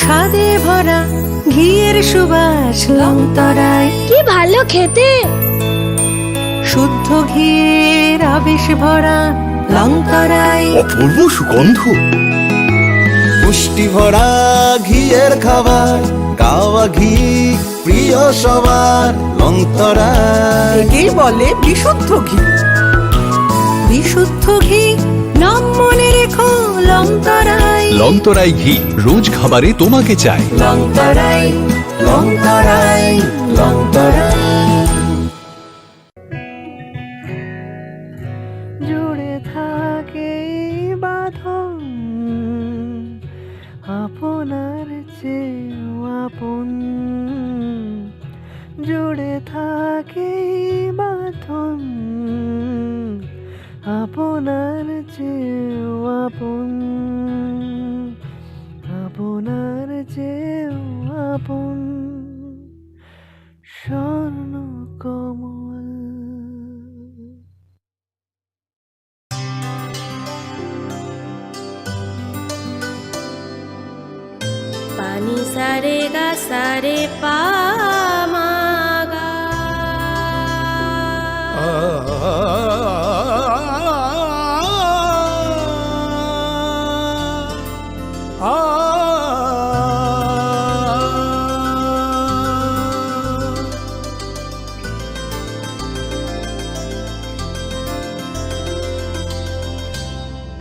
স্বাদে ভরা ঘিয়ের সুবাস লংতরায়। কি ভালো খেতে, শুদ্ধ ঘিয়ের আবেশ ভরা লংতরায়। অপূর্ব সুগন্ধ, পুষ্টি ভরা ঘিয়ের খাবার, গাওয়া ঘি প্রিয় সবার লংতরায়। একেই বলে বিশুদ্ধ ঘি। বিশুদ্ধ ঘি নাম মনে রেখো লংতরায়। লংতরাই ঘি রোজ খাবারে তোমাকে চাই। লংতরায়, লংতরায়, লংতরায়। জুড়ে থাকে বাঁধন আপনার চেয়েও আপন। জুড়ে থাকে বাঁধন আপনার চেয়েও আপন। আপনার চেয়েও আপন স্বর্ণ কমল। পানি সারে গা সারে পামাগা।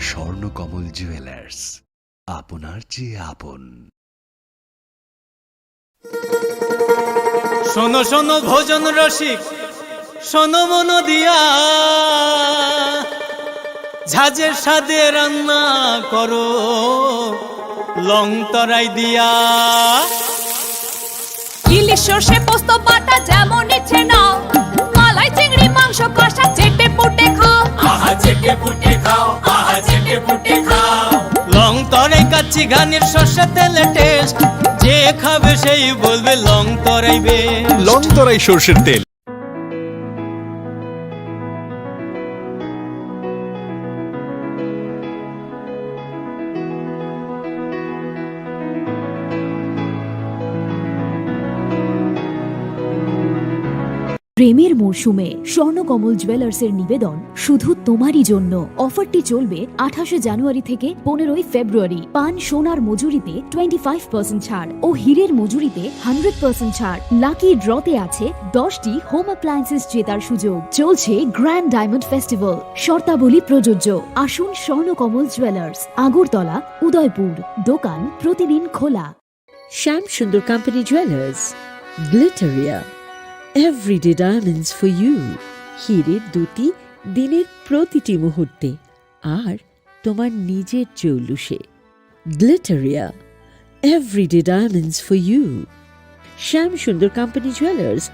স্বর্ণকমল জুয়েলার্স, আপনার চেয়ে আপন। শোনো শোনো ভোজন রসিক, শোনো মন দিয়া, ঝাঁঝের স্বাদে রান্না করো লংতরাই দিয়া। ইলিশ সর্ষে পোস্ত বাটা যেমন ইচ্ছে নাও, মালাই চিংড়ি মাংস কষা চেটে পুটে খাও। আহা চেটে পুটে খাও, আহা চেটে পুটে খাও। লংতরাই কাচ্চি ঘানির সর্ষে তেলে টেস্ট, যে খাবে সেই বলবে লংতরাই বেস্ট। লংতরাই সরষের তেল। প্রেমের মরশুমে স্বর্ণকমল জুয়েলার্সের নিবেদন শুধু তোমারই জন্য। অফারটি চলবে 28 জানুয়ারি থেকে 15 ফেব্রুয়ারি। পান সোনার মজুরিতে 25% ছাড় ও হীরের মজুরিতে 100% ছাড়। লাকি ড্রতে আছে 10টি হোম অ্যাপ্লায়েন্সেস জেতার সুযোগ। চলছে গ্র্যান্ড ডায়মন্ড ফেস্টিভ্যাল, শর্তাবলী প্রযোজ্য। আসুন স্বর্ণকমল জুয়েলার্স, আগরতলা, উদয়পুর। দোকান প্রতিদিন খোলা। Shyam Sundar company jewellers, Glitteria, everyday diamonds for you. হীরের দুটি দিনের প্রতিটি মুহূর্তে আর তোমার নিজের জৌলুসে। Glitteria, everyday diamonds for you. Shyam Sundar company jewellers.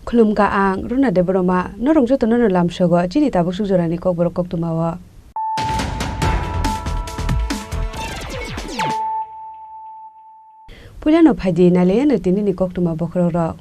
खुलुमगा आं रुना दे ब्रमा न रंजो तो न लामसगो चिनि Tabo सुजरानि kokborok koktumawa Puliano Padi Nale and Tini Koktuma Bokoro.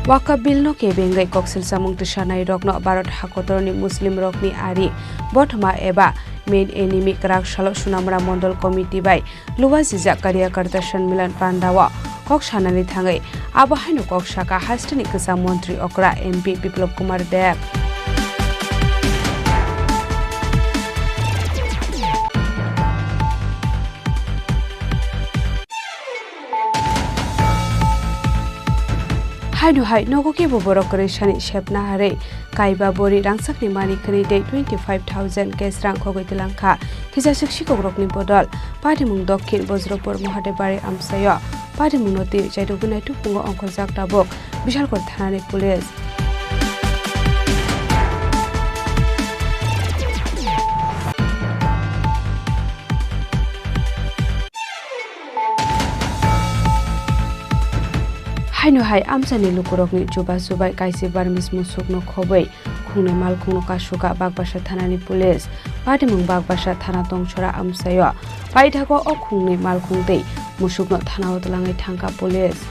Waka bill no kebengai koksil samung tishanai rok no Barat Hakotorni Muslim rokni ari botma eba main enemy krak shalo sunamra mondol committee by luwa sijak karya karta Milan Pandawa kok shanani thangai abahainu kok shaka hastani kasa montri okra MP Biplop Kumar Deb Hainu hai nogo ke boborok reshani shepna hare kaiba bori rangsak ni mani khri dei 25,000 kes rang khogoi tilangkha kisa shikshi kogrok ni bodol pati mung dokhin bojropur mohadebari amsayo pati mung noti jaidogunai tupungo onkhojak tabok bishalkor thanani police Hainu hai amsani lukurokni juba subai kaisi barmis musukno khobai khungne mal khungno kasuka bagbasa thanani police patimung bagbasa thana tongchora amsayo paithako o khungne mal khungtei musukno thana otlangai thangka police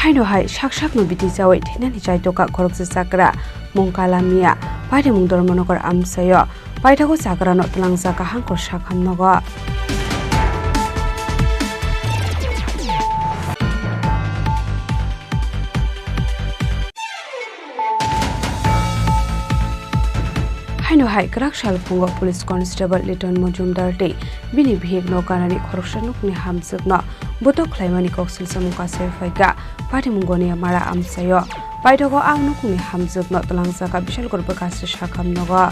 Haino hai shak no biti jawai thinani chaitoka khorokse sakra mongkala mia paide mung dormonokor amsayo paithako sakra no tlangjaka hangkor sakham nogo Haino hai krakshal pungo police constable Liton Mojumdar te bini bhig no kanani khoroksanuk ni hamjukno botok khlaimani koksil samuka sefaiga pati mungoni amara amsayo paithako angnuk ni hamjukno tlangjaka bishal korba kasre sakham nogo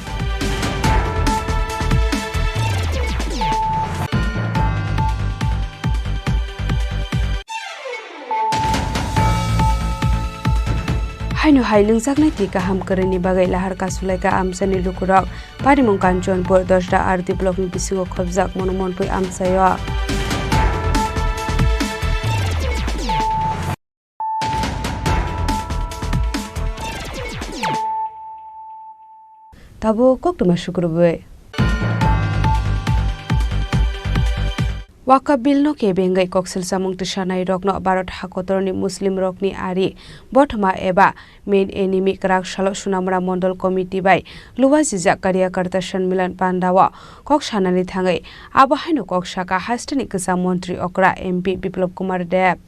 Hainu hai lungjaknai ti kaham koreni bagai lahar kasulai ka amsani lukurok parimung Kanchanpur 10 da arti block ni bisingo khobjak monomonpui amsayo Tabo koktuma shukurbe Waka bill no kebengai koksil samung tishanai rokno Barat Hakotorni Muslim rokni ari botma eba main enemy krak shalo sunamra mondol committee by luwa sijak karya karta Milan Pandawa kok shanani thangai abahainu kok shaka hastani kasa montri okra MP Biplop Kumar Deb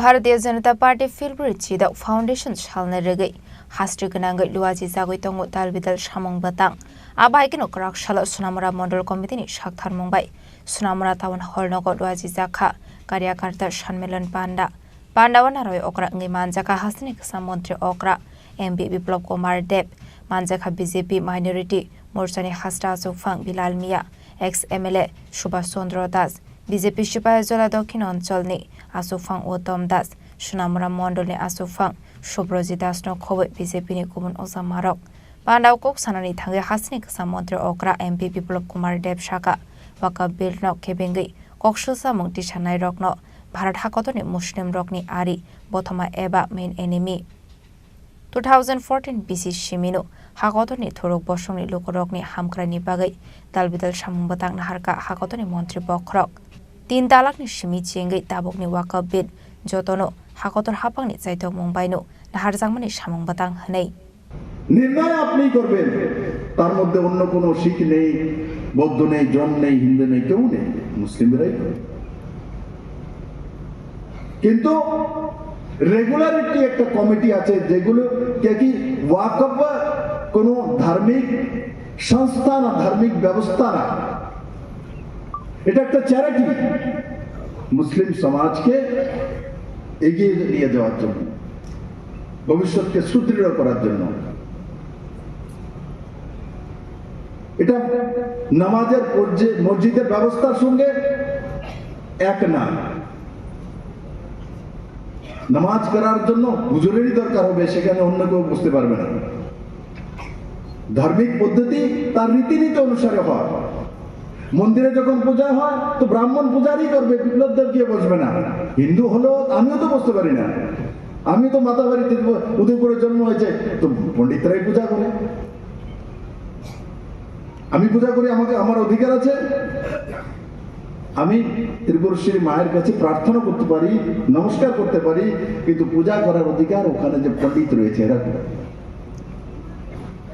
Bharatiya Janata Party Filbri Chida Foundation Shalna Regai Hastri Gananga Luaji Zagoitongo Talbidal Shamong Batang Abaikino Krak Shala Sunamura Model Committee Shakthar Mumbai Sunamura Tawan Holnogo Luaji Zaka Karyakarta Shanmelan Panda Pandawana Roy Okra Manjaka Hasnik Samontri Okra MP Biplop Kumar Deb Manjaka BJP Minority Morsani Hasta Sufang Bilal Mia ex-MLA Subhash Chandra Das BJP Shipayajola Dokhin Oncholni Asufang Uttam Das Sunamura Mondolni Asufang Shubroji Das no Khoboi BJP ni Kubun Ozamarok Pandaw Kok Sanani Thangai Hasni Kasa Montri Okra MP Biplop Kumar Deb Shaka Waka Bill no Kebengai Kokshul Samung Tishanai Rokno Bharat Hakotoni Muslim Rokni Ari Bothoma Eba Main Enemy 2014 BC Shimino Hakotoni Thorok Bosongni Lukorokni Hamkrani Bagai Dalbidal Shamung Batang Naharka Hakotoni Montri Bokrok 3 talakni shimi chengai tabokni waka bid jotono hakotor hapangni chaitok mungbaino naharjangmani samung batang hanei নির্ণয় আপনি করবেন তার মধ্যে অন্য কোনো শিখ নেই বৌদ্ধ নেই জৈন নেই হিন্দু নেই কেউ নেই মুসলিমরাই কিন্তু রেগুলারিটি একটা কমিটি আছে যেগুলো কি ওয়াকফ কোনো ধার্মিক সংস্থা না ধার্মিক ব্যবস্থা না এটা একটা চ্যারিটি মুসলিম সমাজকে এগিয়ে নিয়ে যাওয়ার জন্য ভবিষ্যৎকে সুদৃঢ় করার জন্য এটা নামাজের মসজিদের ব্যবস্থার সঙ্গে এক না। নামাজ করার জন্য হুজুরেরই দরকার হবে, সেখানে অন্য কেউ বুঝতে পারবে না। ধার্মিক পদ্ধতি তার রীতিনীতি অনুসারে হয়। মন্দিরে যখন পূজা হয় তো ব্রাহ্মণ পূজারই করবে, বিপ্লবদেব গিয়ে বসবে না। হিন্দু হলো আমিও তো বসতে পারি না, আমি তো মাতাবাড়িতে উদয়পুরে জন্ম হয়েছে, তো পণ্ডিতরাই পূজা করে, আমি পূজা করি, আমাকে আমার অধিকার আছে। আমি ত্রিপুরেশ্বরী মায়ের কাছে প্রার্থনা করতে পারি, নমস্কার করতে পারি, কিন্তু পূজা করার অধিকার ওখানে যে পণ্ডিত রয়েছে এরা করে।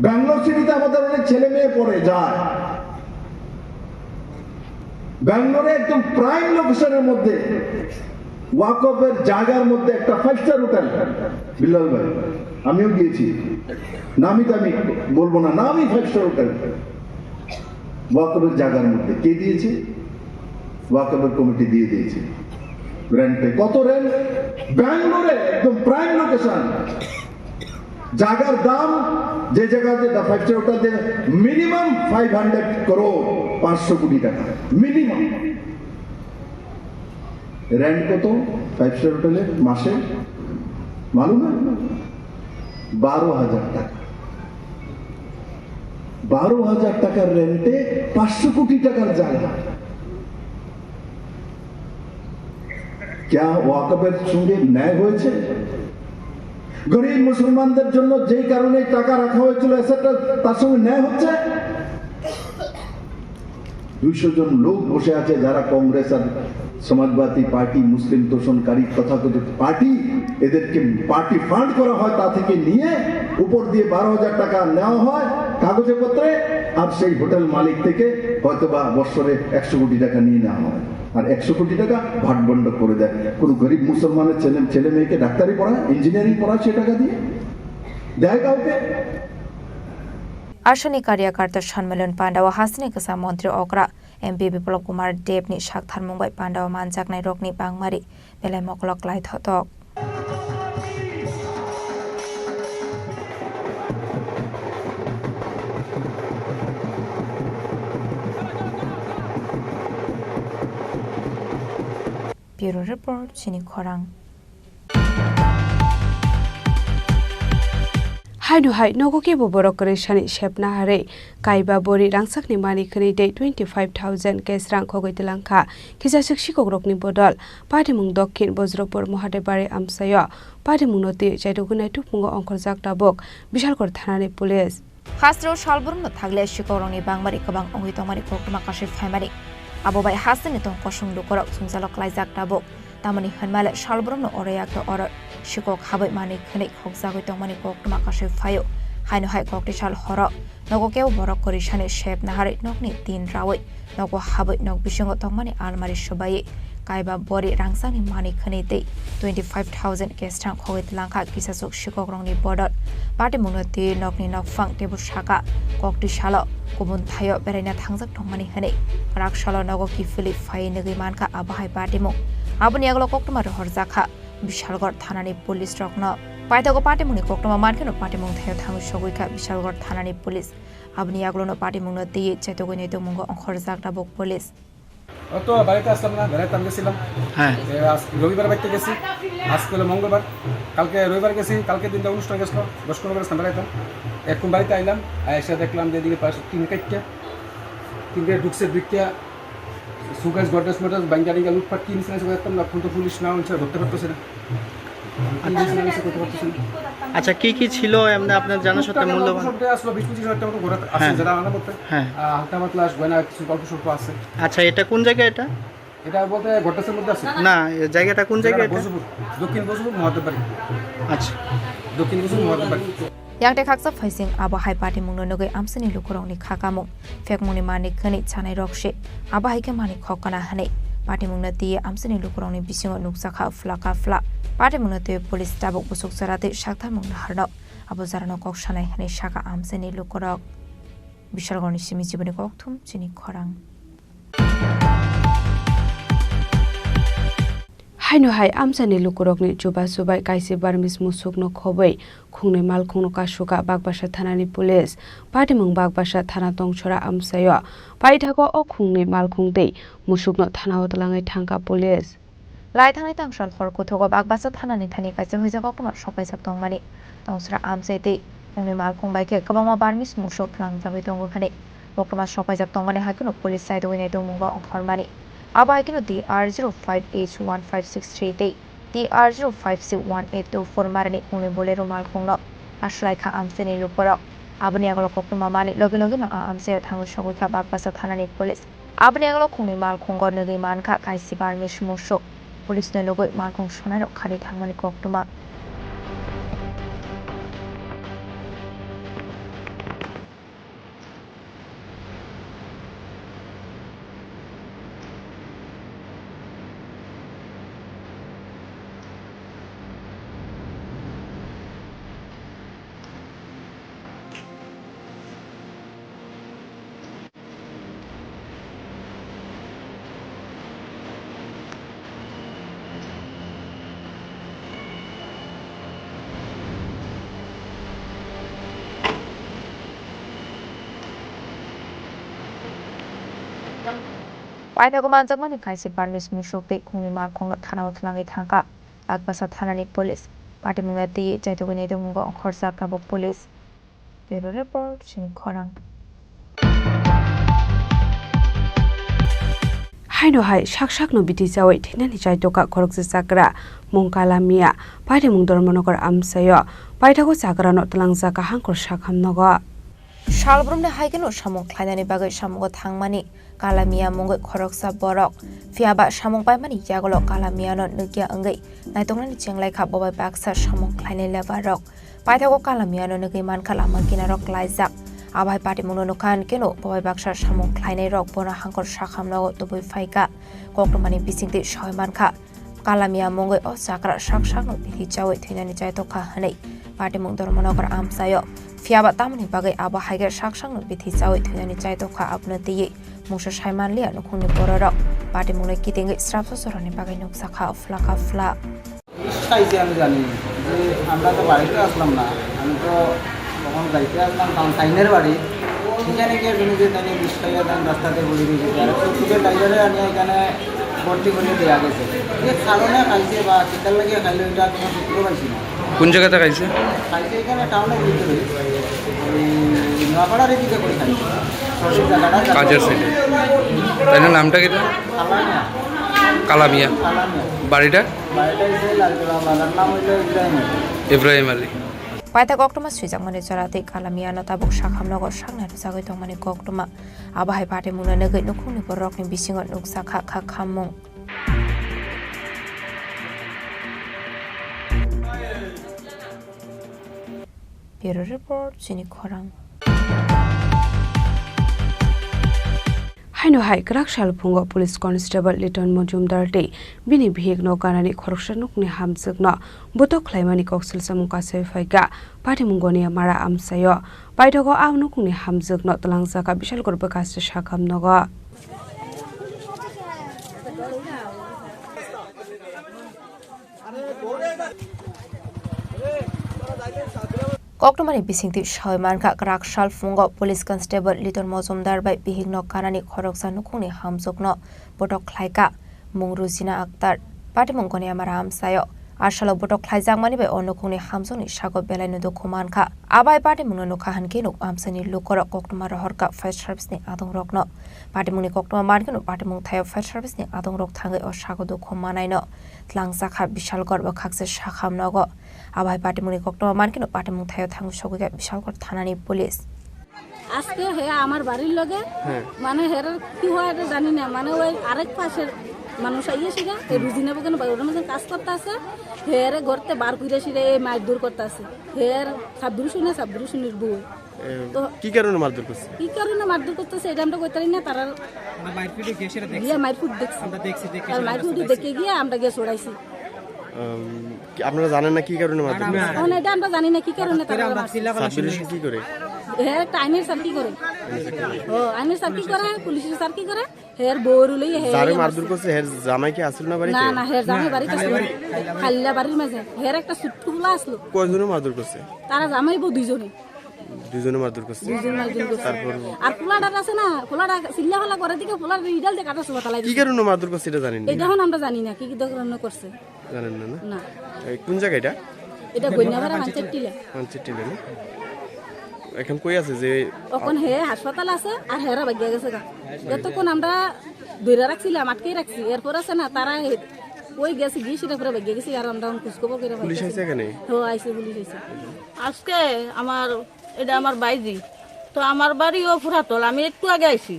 ব্যাঙ্গালোর সিটিতে আমাদের অনেক ছেলে মেয়ে পড়ে যায়, ব্যাঙ্গালোরে একদম প্রাইম লোকেশনের মধ্যে ওয়াকফের জায়গার মধ্যে একটা 5 স্টার হোটেল, বিল্লাল ভাই আমিও গিয়েছি, নামি দামি বলবো না, নামি 5 স্টার হোটেল ওয়াকফের জায়গার মধ্যে। কে দিয়েছে? ওয়াকফের কমিটি দিয়ে দিয়েছে রেন্টে। কত রেন্ট? ব্যাঙ্গালোরে একদম প্রাইম লোকেশন, জায়গার দাম যে জায়গাতে 5 স্টার হোটেল মিনিমাম 500 crore, 500 কোটি টাকা মিনিমাম। রেন্ট কত 5 স্টার হোটেলে মাসে মালুম না? 12,000 টাকা। 12,000 টাকার রেন্টে 500 কোটি টাকার জায়গা। क्या ওয়াকফের সঙ্গে ন্যায় হয়েছে? গরিব মুসলমানদের জন্য যেই কারণে টাকা রাখা হয়েছিল সেটা তার সঙ্গে ন্যায় হচ্ছে? 200 জন লোক বসে আছে যারা কংগ্রেস আর সমাজবাদী পার্টি, মুসলিম তোষণকারী তথাকথিত পার্টি, এদেরকে পার্টি ফান্ড করা হয়, তা থেকে নিয়ে উপর দিয়ে 12,000 টাকা নেওয়া হয় কাগজে পত্রে, আর সেই হোটেল মালিক থেকে হয়তোবা বছরে 100 কোটি টাকা নিয়ে নেওয়া হয়, আর 100 কোটি টাকা ভাটবন্ড করে দেয়। কোন গরিব মুসলমানের ছেলে মেয়েকে ডাক্তারি পড়ায়, ইঞ্জিনিয়ারিং পড়ায় সে টাকা দিয়ে দেয় কাউকে? आर्शनी कार्यकर्ता सम्मेलन पाण्डावा हासिनी कसा मन्त्री अग्रा एमपी विप्लव कुमार देवनी साक्थार मुंबाई पाण्डावा मानजाकनाय रकनि बांगमारी बेलाय मकलक लाय थतक ब्यूरो रिपोर्ट चिनी खोरां। हाइनु हाइ नगो के बोबरक करेशानि शेपना हारे काइबा बोरी रांसाकनि मानि खनि दे 25,000 केस रां खगैतलांखा किसा सक्सि कग्रकनि बदल पाटिमुं दक्षिण बज्रपुर महादेबारि आमसाय पाटिमुं नति जायदुगुनाय तुपुंगो अंखर जाकटाबक बिशालगढ़ थानानि पुलिस हास्रो सालबुरनो थागले शिकरंनि बांगमारि गोबां अंगितमानि कोकमा काशि फाइमारि आबोबाय हासिनि तं कसुं लुकरक सुंजालक लायजाकटाबक तामनि हनमाले सालबुरनो अरयाक्ट अर शिकक हाबै मानि खनि खगजागै तंमानि कोकमा काशि फायो हाइनु हाइ कोकटिसाल हर नगो केव बरक करिसानि शेप नाहारि नगनि 3 रावै नगो हाबै नग बिसंग तंमानि आलमारि सबायै काइबा बोरी रांसानि मानि खनि तै 25,000 केस्टां खगैतलांखा किसासुक शिकक रंनि बदल पार्टी मुंगति नगनि नगफां टेबु शाखा कोकटिसाल गुबुन थायो बेरायना थांजाक तंमानि हनै रागसाल नगो किफिलि फाइ नगै मानखा आबाहाय पार्टी मुं आबनि आगलो कोकटमार हरजाखा बिशालगढ़ थानानि पुलिस रकन पाइथागो पार्टी मुंनि कोकटमा मानखेनो पार्टी मुं थायो थांगु सगैखा बिशालगढ़ थानानि पुलिस आबनि आगलोनो पार्टी मुंनो तेय चेतगै तो मुंगो अंखर जाकटाबक पुलिस তো বাড়িতে আসলাম না, বেড়াতে আমি গেছিলাম। হ্যাঁ, রবিবার বাড়িতে গেছি, আজকে হলো মঙ্গলবার, কালকে রবিবার গেছি, কালকে দিনটা অনুষ্ঠান গেছিল 10-15 গেছিলাম বেড়াইতাম। এখন বাড়িতে আইলাম, এসে দেখলাম যে এদিকে পাশে তিনটে ঢুকছে, দুইটা সুগাস গডেস মোটর ব্যাংকারিঙ্গা লুটপাট কি নিয়েছে দেখতাম না, এখন তো পুলিশ না হচ্ছে ধরতে পারতেছে না। আচ্ছা, কি কি ছিল এমনি আপনার জানা সত্ত্বেও মূল্যবান? সবটা আসলো 20-25 হাজার টাকা মতো ঘোরা আছে, যারা আনা করতে। হ্যাঁ, হালকা পাতলা গয়না কিছু গল্প সল্প আছে। আচ্ছা, এটা কোন জায়গা? এটা বলতে গডেসের মধ্যে আছে না, জায়গাটা কোন জায়গা? দক্ষিণ বসুপুর মহাদেববাড়ি। আচ্ছা, দক্ষিণ বসুপুর মহাদেববাড়ি। यागटे खाक्सा फाइसिंग आबा हाइ पार्टी मुंनो नगै आमसनि लुकरंनि खाकामु फेकमुनि मानि खनि छानाय रक्से आबा हाइके मानि खकना हनै पार्टी मुंनो तिये आमसनि लुकरंनि बिसिङो नुक्साखा फ्लाका फ्ला पार्टी मुंनो तिये पुलिस ताबक बुसुक सराते साक्था मुंनो हारनो आबो जारानो कक्सानाय हनै साका आमसनि लुकरक बिशालगढ़नि सिमि जीवनि कक्थुम चिनि खरां। Haino hai amsani lukurokni juba subai kaisi barmis musukno khobai khungnai malkhungno kasuka bagbasa thanani police patimung bagbasa thana tongchora amsayo paithago o khungnai malkhungtei musukno thana hotlangai thangka police lai thangnai tangsal hor kuthogo bagbasa thanani thani kaisa huijago kono sopaijak tongmani tangsra amsaitei khungnai malkhung baike kabangma barmis musuk thlangjabai tongo khani bokroma sopaijak tongmani haikuno police side winai tongmungo ongkhormani abaikino DR05H1563 tei DR05C1824 marani khungnai bolero malkhungno aslaikha amsani luporok aboni agolo koktuma mani loge loge no amsayo thangu sogoikha bagbasa thanani police aboni agolo khungnai malkhungo nogoi mankha kaisi barmis musuk police no logoi malkhung sonai khari thangmani koktuma paithago manjakmani kaisi barmis musuk tei khungnai malkhungno thana thlangai thangka bagbasa thanani police patimungna tei jaitogoi tongmungo ongkhorjak tabuk police bureau report Chini Khorang Haino hai sakno biti jawai thinani jaitoka khorokje sakra mungkala mia patimung dormonogor amsayo paithago sagrano tlangjaka hangkor sakhamnogo Shalbrumne haigeno samung khlainani bagai samungo thangmani kalamia mungoi khoroksa borok fiaba samung paimani yagolo kalamiano nukia angai naitongnani chenglai kha bobai baksa samung khlainai lebarok paithago kalamiano nugai mankhala makinarok laijak abai patimungno nukan keno bobai baksa samung khlainai rok bona hangkor sakhamnago toboi phaika koktomani bisingte soy mankha kalamia mungoi o sakra sakno bithi chawai thinani jaitoka hanai patimung dormonogor amsayo fiaba tamni bagai aba haiger sakno bithi chawai thinani jaitoka apna tiye Musa Shaiman Lia Nukuni Borok, Party Muna Kitting Straps or on Bagay Nuksaka Flaka Fla. Saisi আমি জানি যে আমরা তো বাড়িতে আসলাম না আমি তো তখন যাইতে আসলাম কারণ সাইনের বাড়ি সেখানে গিয়ে শুনি যে তাই বিষয়ে রাস্তাতে বলে দিয়েছে আর চোখের ড্রাইভারে আনি এখানে ভর্তি করে দেওয়া গেছে যে কারণে খাইছে বা চিকার লাগিয়ে খাইলে ওইটা কোনো সূত্র পাইছি না কোন জায়গাতে খাইছে খাইছে এখানে টাউনের ভিতরে ওই নোয়াপাড়ার এদিকে করে খাইছে সঠিক জায়গাটা কাজের সাইডে তাই না নামটা কি কালামিয়া বাড়িটা Ibrahim Ali Paita koktoma suijak mani charate kalamia no tabuk sakhamnogo sakna jagoi tongmani koktoma abahai pate muna negai nukhungni borokni bisingo nuksakha kha khamung Bureau report Chini Khorang Haino hai krak shalpungo police constable Liton Mojumdar tei bini bhigno kanani khoroksanukni hamjukno botok khlaimani koksil samungka sefaiga patimungoni mara amsayo paithago agnukni hamjukno tlangjaka bishal korba kase sakhamnogo Koktomani bisingti soymanka krakshal fungo police constable Liton Mojumdar bai bihigno kanani khoroksa nukungni hamjukno botok khlaika mungruzina aktar patimungoni amara amsayo ashalo botok khlaijak mani bai onukungni hamjukni sago belai nudo khumankha abai patimungno nukhahan ke nuk amsani lukoro koktoma rohorka fire service ni adong rokno patimungni koktoma markino patimung thayo fire service ni adong rok thangai o sago do khumanaino tlangsakha bishal gorba khakse sakhamnogo আবাই পাটিমুনি কোক্তমা মানকিনো পাটিমুং থায়ো থাঙ্গু সগুগে বিশালগড় থানানি police আজকে হে আমার বাড়ির লগে মানে হের কি হয় এটা জানি না মানে ওই আরেক পাশের মানুষ আইয়েছিল এই রুজি নেব কেন ওর মধ্যে কাজ করতে আছে হের ঘরতে বার কইরেছি রে মাছ দূর করতে আছে হের সাবদুরুশুনের বউ তো কি কারণে মারধর করছে কি কারণে মারধর করতেছে এটা আমরা কইতারি না তারা মারফুট দেখছি গিয়া মারফুট দেখছি আমরা দেখছি আর মারফুট দেখে গিয়া আমরা গিয়ে ছড়াইছি আপনারা জানেন না কি কারণে মারধর করছে এটা আমরা জানি না কি কারণে তারা কি করে হের একটা আইনের সার্কি করে ও আইনের সার্কি করে পুলিশের সার্কি করে হের বউর লই হে যারে মারধর করছে হের জামাই কি আসল না বাড়িতে? না হের জামাই বাড়িতে ছিল খাল্লা বাড়ির মাঝে হের একটা সুট্টু ফুলা আসলো। কয়জনে মারধর করছে? তারা জামাই বউ দুজনে মারধর করছে। তারপর আর ফুলাটা আছে না ফুলাটা সিল্লা ফালা করে দিকে ফুলার রিডাল দিয়ে কাটা সব তালাই কি কারণে মারধর করছে এটা জানেন না? এটা এখন আমরা জানি না কি কি কারণে করছে জানেন না? না কোন জায়গা এটা? এটা বন্যাবাড়া মানচেটিলা না এখন কই আছে যে এখন হে হাসপাতাল আছে আর হেরা ভাগ্য গেছে গা যতক্ষণ আমরা ধরে রাখছিলাম আটকে রাখছি এরপর আছে না তারা ওই গেছে গিয়ে সেটা পরে ভাগ্য গেছি আর আমরা খুঁজখবর করে পুলিশ আইছে এখানে? আইছে পুলিশ আইছে। আজকে এটা আমার বাইজি তো আমার বাড়িও ফুরাতল আমি একটু আগে আইছি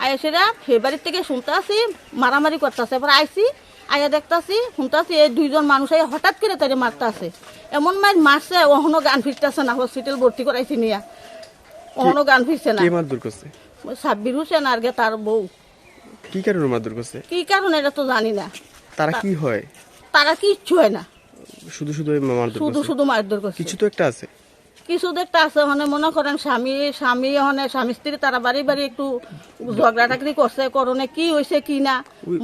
আইসেরা সে বাড়ির থেকে শুনতে আসি মারামারি করতেছে এবার আইসি আয়া দেখতেছি শুনতেছি এই দুইজন মানুষ আইয়া হঠাৎ করে তাদের মারতে আছে এমন মারছে ওহনো গান ফিরতেছে না হসপিটাল ভর্তি করাইছি নিয়া ওহনো গান ফিরছে না। কে মারধর করছে? সাব্বির হোসেন আর গে তার বউ। কি কারণে মারধর করছে? কি কারণে এটা তো জানি না। তারা কি হয়? তারা কিচ্ছু হয় না, শুধু শুধু মারধর করছে। শুধু মারধর করছে। কিছু তো একটা আছে, কিছু তো একটা আছে মানে মনে করেন স্বামী স্বামী স্ত্রী তারা বাড়ি বাড়ি একটু ঝগড়া টাকরি করছে করণে কি হয়েছে কি না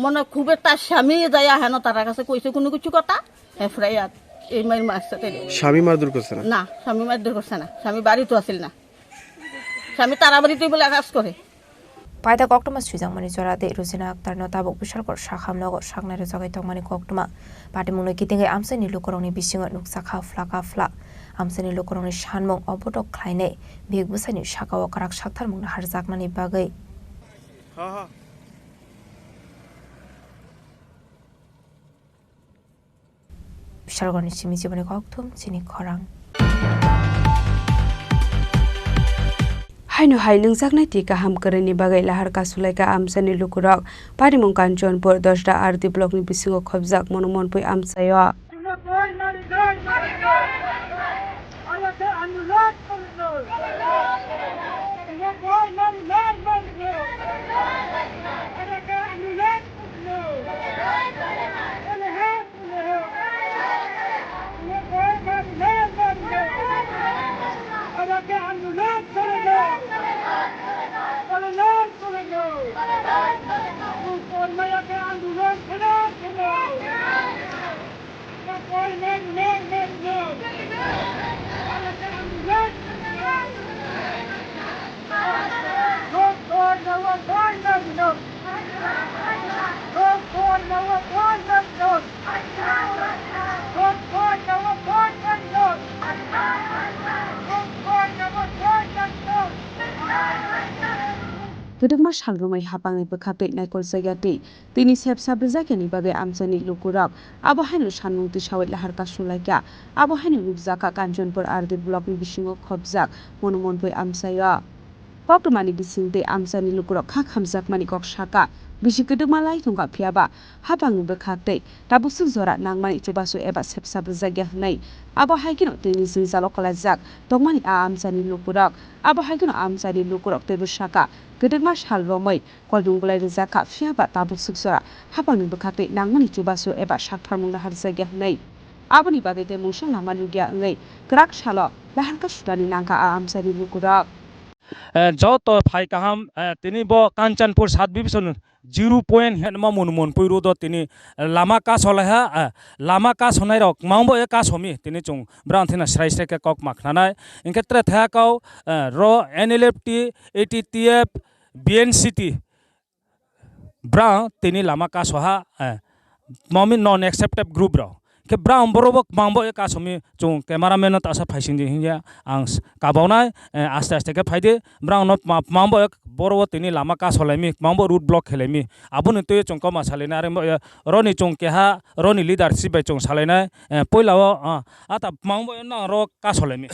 মনে খুব তার স্বামী যাই হেন তার কাছে কইছে কোনো কিছু কথা হেফরাইয়াত এই মাইর মারছে। স্বামী মারধর করছে না? না স্বামী মারধর করছে না, স্বামী বাড়ি তো আসিল না, স্বামী তারা বাড়িতেই বলে কাজ করে। পায়দা কক্টমা সুইজাংমানি জরাদে রুজিনা আক্তার নতাবক বিশালকর সাখামনগর সাগনারে জগাই তংমানি কক্টমা পাটিমুনো কিতিঙ্গে আমসানি লুকরংनि बिसिङाव नुकसा खाफ्ला আমসাनि लुकरंनि सानमं अबटक ख्लायनाय बेग बुसानि साकाव काराक साक्थारमंनो हारजाकनानि बागै बिशालगरनि सिमी जीवनि कक्थुम चिनी खरां हायनो हाय नोंजाकनाय ति गाहाम करेनि बागै लाहार कासुलायका आमसानि लुकुरक पारिमं कान्चनपुर 10 दा आरती ब्लकनि बिसिङाव खबजाक मनमनपुय आमसायो Gedengma salrumai hapangai bekapit naikol sagati tini sep sabrezakani bagai amsani lukurak abahanu sanmung tisawit lahar kasulaika abahanu lukzaka Kanchonpur ardi blok ni bisingo khobjak monumonpoi amsaya poktomani bisingte amsani lukurak khak hamjak mani kok saka bisi gedengma lai tungka phiaba hapangai bekakte tabusuk zora nangmani chubasu eba sep sabrezakya hnai abahagino tini suizalo kalajak tongmani amsani lukurak abahagino amsani lukurak tebusaka gedengma salromai koldunglai rijaka phiaba tabusuk zora hapangai bekakte nangmani chubasu eba saktharmungna harjakya hnai aboni bagai te mungsang namanugya ngai krak salo lahanka sudani nangka amsani lukurak যত phi কাহাম তিনি ব কাঞ্চনপুর সাত division 0 হেনমা মনমন পৈরুদ তিনি লামা কাজ হলাইহা লামা কাজ হনাই rock মাংবো এ কাজ হমি তিনি চুং ব্রান্থিনা স্রাই স্রাইকে cock মাখনানাই ইনক্ষেত্রে থাকাও র এনএলএফটি এটিটিএফ বিএনসিটি ব্রা তিনি লামা কাজ হহা মমি নন एक्सेप्टेड ग्रुप র ke brown borobok mangbo e kasomi chung cameraman ta asa phaisin je hinja ang kabawnai aste aste ke phaide brown mangbo ek borobo tini lama ka solaimi mangbo root block khelemi abuni to chung koma salina are roni chung ke ha roni leadership bai chung salaina poilao ata mangbo na ro ka solaimi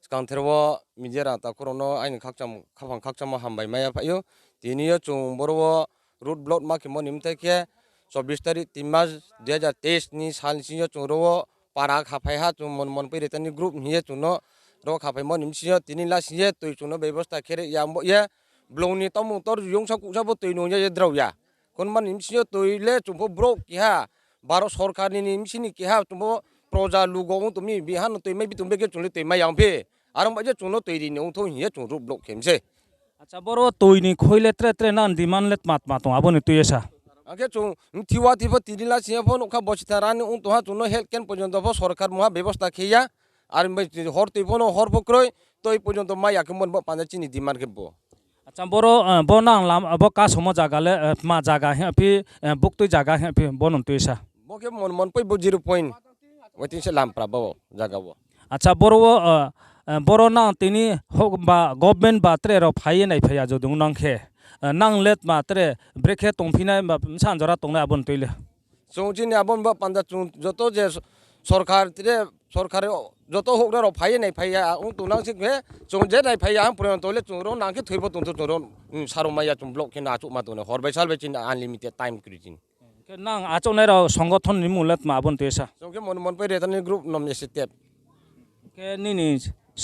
skanterwo mijera ta korono ain khakcham hambai maya phayo tini chung borobo root block ma ke monimte ke 24 तारिख 3 मार्च 2023 नि सालसियो चुरो पारा खाफाइहा चु मनमन पैरेतनि group हिए चुनो रो खाफाइ मनिमसियो तिनि लासिए तै चुनो व्यवस्था खेरे यामबो या ब्लौनि तमु तर यंसा कुसाबो तैनो या द्राउया कोन मनिमसियो तैले चुबो ब्रक किहा बारो सरकारनि निमसिनि किहा चुबो प्रजा लुगौ तुमि बिहान तैमै बितुमबे के चुले तैमै यामफे आरो बाजे चुनो तैरि ने उथो हिया चुन रुप ब्लक खेमसे अच्छा बरो तोइनि खोइले त्रे नान दिमान लेत मात मातो आबोनि तुयेसा आगे चुन थिवा थिवा तिरिला सियाफो नखा बसितारानि उथोहा चुनो हेल्थ केन पर्यन्त सरकार मुहा व्यवस्था खेया आरो हर तैफोनो हर फक्रय तै पर्यन्त माइ आकमन ब पांजा चिनि डिमान्ड खेबो अच्छा बरो बनां लाम अब का सम जागाले मा जागा हे फि बुकतै जागा हे फि बनम तुयेसा बके मन पै 0 पॉइंट वतिन से लाम प्राबो जागाबो अच्छा बरो बरो ना तिनि बा गभर्नमेंट बात्रे र फाइ नाय फाया जदुं नांखे नां लेत मात्रे ब्रेखे तंफिनाय सानजरा तंना आबन तैले चौचिनि आबन ब पांजा चुन जतो जे सरकार तिरे सरकार जतो होग्रा र फाइ नाय फाया उन तुनां से के चौजे नाय फाया हम पर्यन्त तोले चुरो नांखे थैबो तुंथु चुरो सारमाया चुम ब्लक के नाचु मातोने हरबाय सालबाय चिन अनलिमिटेड टाइम क्रिजिन के नां आचौनाय र संगठन नि मुलेत मा आबन तैसा चौके मन पै रेतनि ग्रुप नम एसेटेप के निनि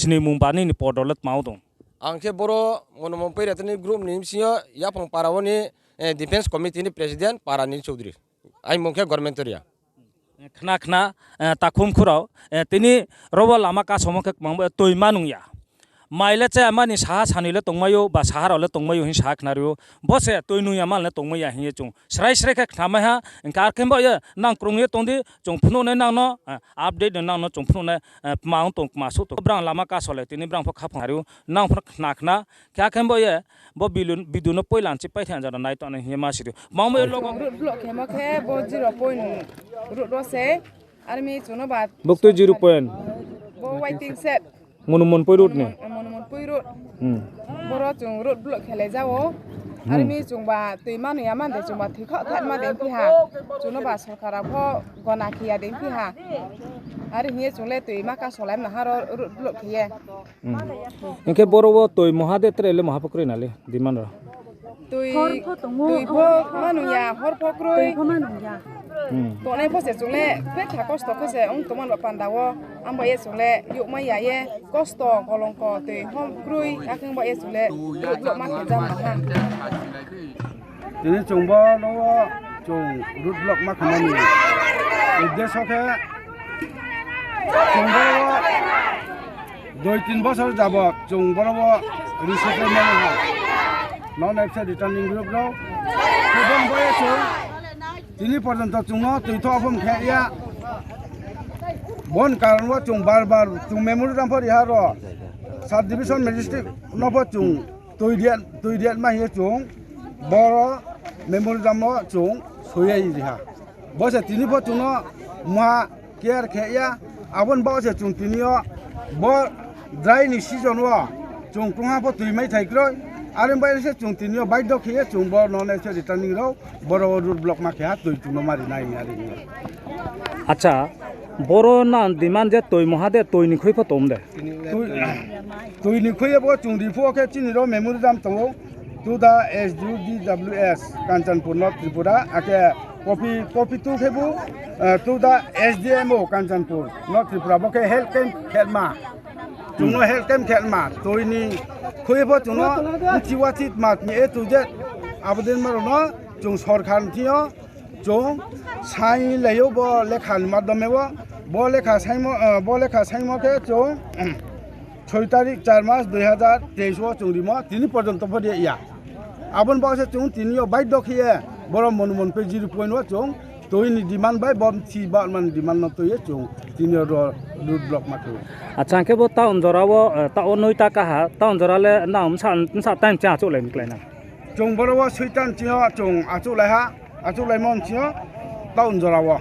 सिनि मुंबानि नि पदलत माउ दं आंखे बरो मन पै रेतनि ग्रुप निमसियो या फं पारावनि डिफेंस कमिटिनि प्रेसिडेंट पारानि चौधरी आइ मुखे गवर्नमेंट एरिया खना खना ताखुम खुराव तिनि रबो लामा का समखे मांबो तोइमा नुया माइले चे मानि साहा सानिले तंगमायो बा साहारावले तंगमायो हि साहा खनारियो बसे तोइनुया मालने तंगमाया हि चुं स्राय स्राय के खनामाहा कारखेमबो ये नां क्रुंगे तंदि चंफुनो ने नांनो अपडेट नांनो चंफुनो माउ तंग मासु तो ब्रां लामा का सले तिनि ब्रां फ खाफारियो नां फ खना खना क्या खेमबो ये बो बिदुनो पयलांचि पाइथान जाना नाय तने हि मासिरियो माउ लोग ब्लक खेमखे बो 0 पॉइंट रुट रोसे आर्मी चुनो बात बुकतो 0 पॉइंट बो वाइटिंग सेट मनमन पैरुट ने मनमन पैरुट बरो चुं रुट ब्लक खेले जाओ आर्मी चुंबा तैमा नया मानदे चुंबा थिखा खातमा देंफिहा चुनोबा सरकारा फ गनाखिया देंफिहा आरो हिए चुंले तैमा का सलाय नहारो रुट ब्लक खेये इनके बरोबो तै महादे त्रेले महापक्रै नाले दिमान र तै फो मानुया हर फक्रै मानुया तोने फसे चुंले पे था कष्ट खसे उन तमान पान्दावो आंबा ये चुंले युमा याये कष्ट कलंक तै हम क्रुइ आखं बा ये चुंले रुट मा जाम हा दिनै चुंबो नवा चुं रुट ब्लक मा खामानि उद्देश्य के चुंबो 2-3 বছর যাব চুংবরবো রিসেটেলমেন্ট হয় নন এক্সেড রিটার্নিং গ্রুপ নো প্রথম বয়স তিনি পর্যন্ত চুং তৈথ অফম খেয়া বন কারণ চুং বারবার চুং মেমোরিয়াম ফর ইহার সাব ডিভিশন ম্যাজিস্ট্রেট নব চুং তৈরিয়াত মাহিয়ে চুং বড় মেমোরিয়াম চুং সইয়াই রিহা বসে তিনি ফর চুং মহা কেয়ার খেয়া আবন বসে চুং তিনিও ব Dry ni season wa chung tunga po tuimai thaikroi arim bai se chung tinio bai do khie chung bo non se returning ro boro road block ma khia tui chung mari nai ari अच्छा बरो ना demand जे तोय महादे तोय नि खै फतोम दे तोय नि खै बो chung ri fo ke chini ro memory dam to to the SUDWS Kanchanpur North Tripura ake copy tu khebu to the SDMO Kanchanpur North Tripura bo ke health camp khelma chúng nó hết kem kẹt mà tôi ni khơi bớt chúng nó chỉ qua thịt mà nhẹ tôi chết à bên mà nó chúng sọt khăn thì nó chúng sai lấy yêu bo lấy khăn mà đâm bo lấy khăn sai cái chúng 6 तारिख 4 मास 2023 वो chúng đi mà तीन पर्यंत पड़े या अपन बात से chúng तीन यो bite दोखिए बड़ा मन पे 0 पॉइंट वो chúng tôi ni demand by bom chi ba man demand no to ye chung tin yo road block ma tu अच्छा के बो टाउन जरावो टाउन नोइता का हा टाउन जराले नाम सा टाइम चा चो लेन क्लाइना chung boro wa suitan chi yo chung achu lai ha achu lai mon chi yo town जरावो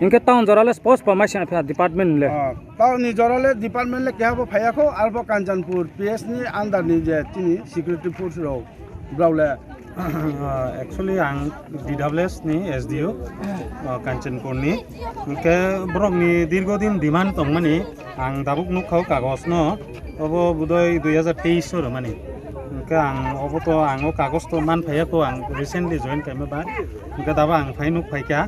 इनके टाउन जराले स्पोर्ट्स परमिशन फा डिपार्टमेंट ले टाउन नि जराले डिपार्टमेंट ले क्या बो फाया को आलबो कांचनपुर पीएस नि अंडर नि जे तिनि सिक्युरिटी फोर्स रो ब्रावले एक्चुअली आं DWS नि SDO कांचनपुर नि के ब्रक नि दीर्घदिन डिमांड तंगमानि आं दाबुक नुखाव कागज न अबो बुदय 2023 र मानि के आं अबो तो आं कागज तो मान फाया को आं रिसेंटली जॉइन कैमे बा के दाबा आं फाइ नुख फाइका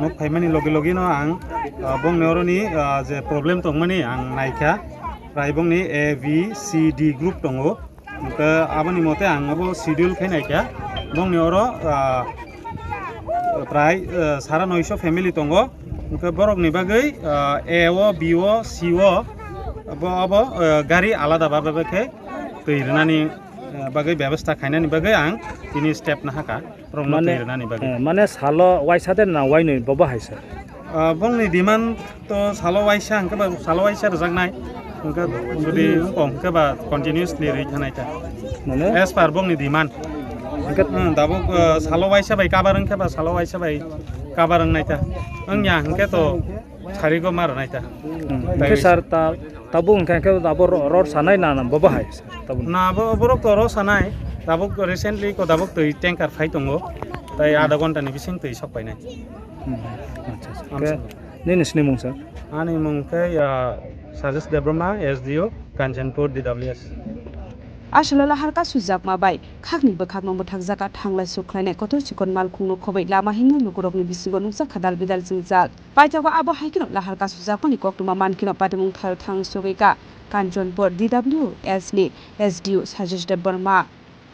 नुख फाइमानि लगे लगे न आं बंग नेरनि जे प्रॉब्लम तंगमानि आं नायखा रायबंनि ABCD ग्रुप दंगो के आबनि मते आं अबो शेड्यूल खाइनायखा बंग नेरो प्राय 950 फैमिली दंगो के बरक नि बागै A O B O C ओ अब गारि आलादा बाबाखे तैरनानै बागै व्यवस्था खायनायनि बागै आं दिनै स्टेप नाहाका रंनो तैरनानै बागै माने सालो वाइसादे ना वाइनो बाबा हायसा बंनि डिमान्ड तो सालो वाइसा आंखो सालो वाइसा रजागनाय उनका जुदि उनका बा कन्टिनिउसलि रै थानायता माने एस पार बंनि डिमान्ड उनका दाबो सालो वाइसा बाय काबारं केबा सालो वाइसा बाय काबारं नायता अंया उनका तो सारिगो मार नायता के सर ताबो उनका के दाबो रोड सानाय ना बाबा हायसा ताबो ना बरक तो रो सानाय दाबो रिसेंटली को दाबो तै टैंकार फाइ दंगो ताई आधा घन्टानि बिसिं तै सपायनाय अच्छा नोंसिनि मुं सर आंनि मुंखौ साजेस देब्रमा एसडिअ कान्चनपुर DWS आसला लाहारका सुजाब माबाय खागनि बखागनो बथागजाका थांलाय सुख्लायनाय कत चिकन माल खुंनो खबै लामा हिंनो नुगुरबनि बिसिगो नुसा खादाल बिदाल जिंजाल पाइजावा आबो हाइकिनो लाहारका सुजाबनि कक्तुमा मानकिनो पादमुं थार थां सुगैका कान्चनपुर DWS नि एसडिअ साजेस देब्रमा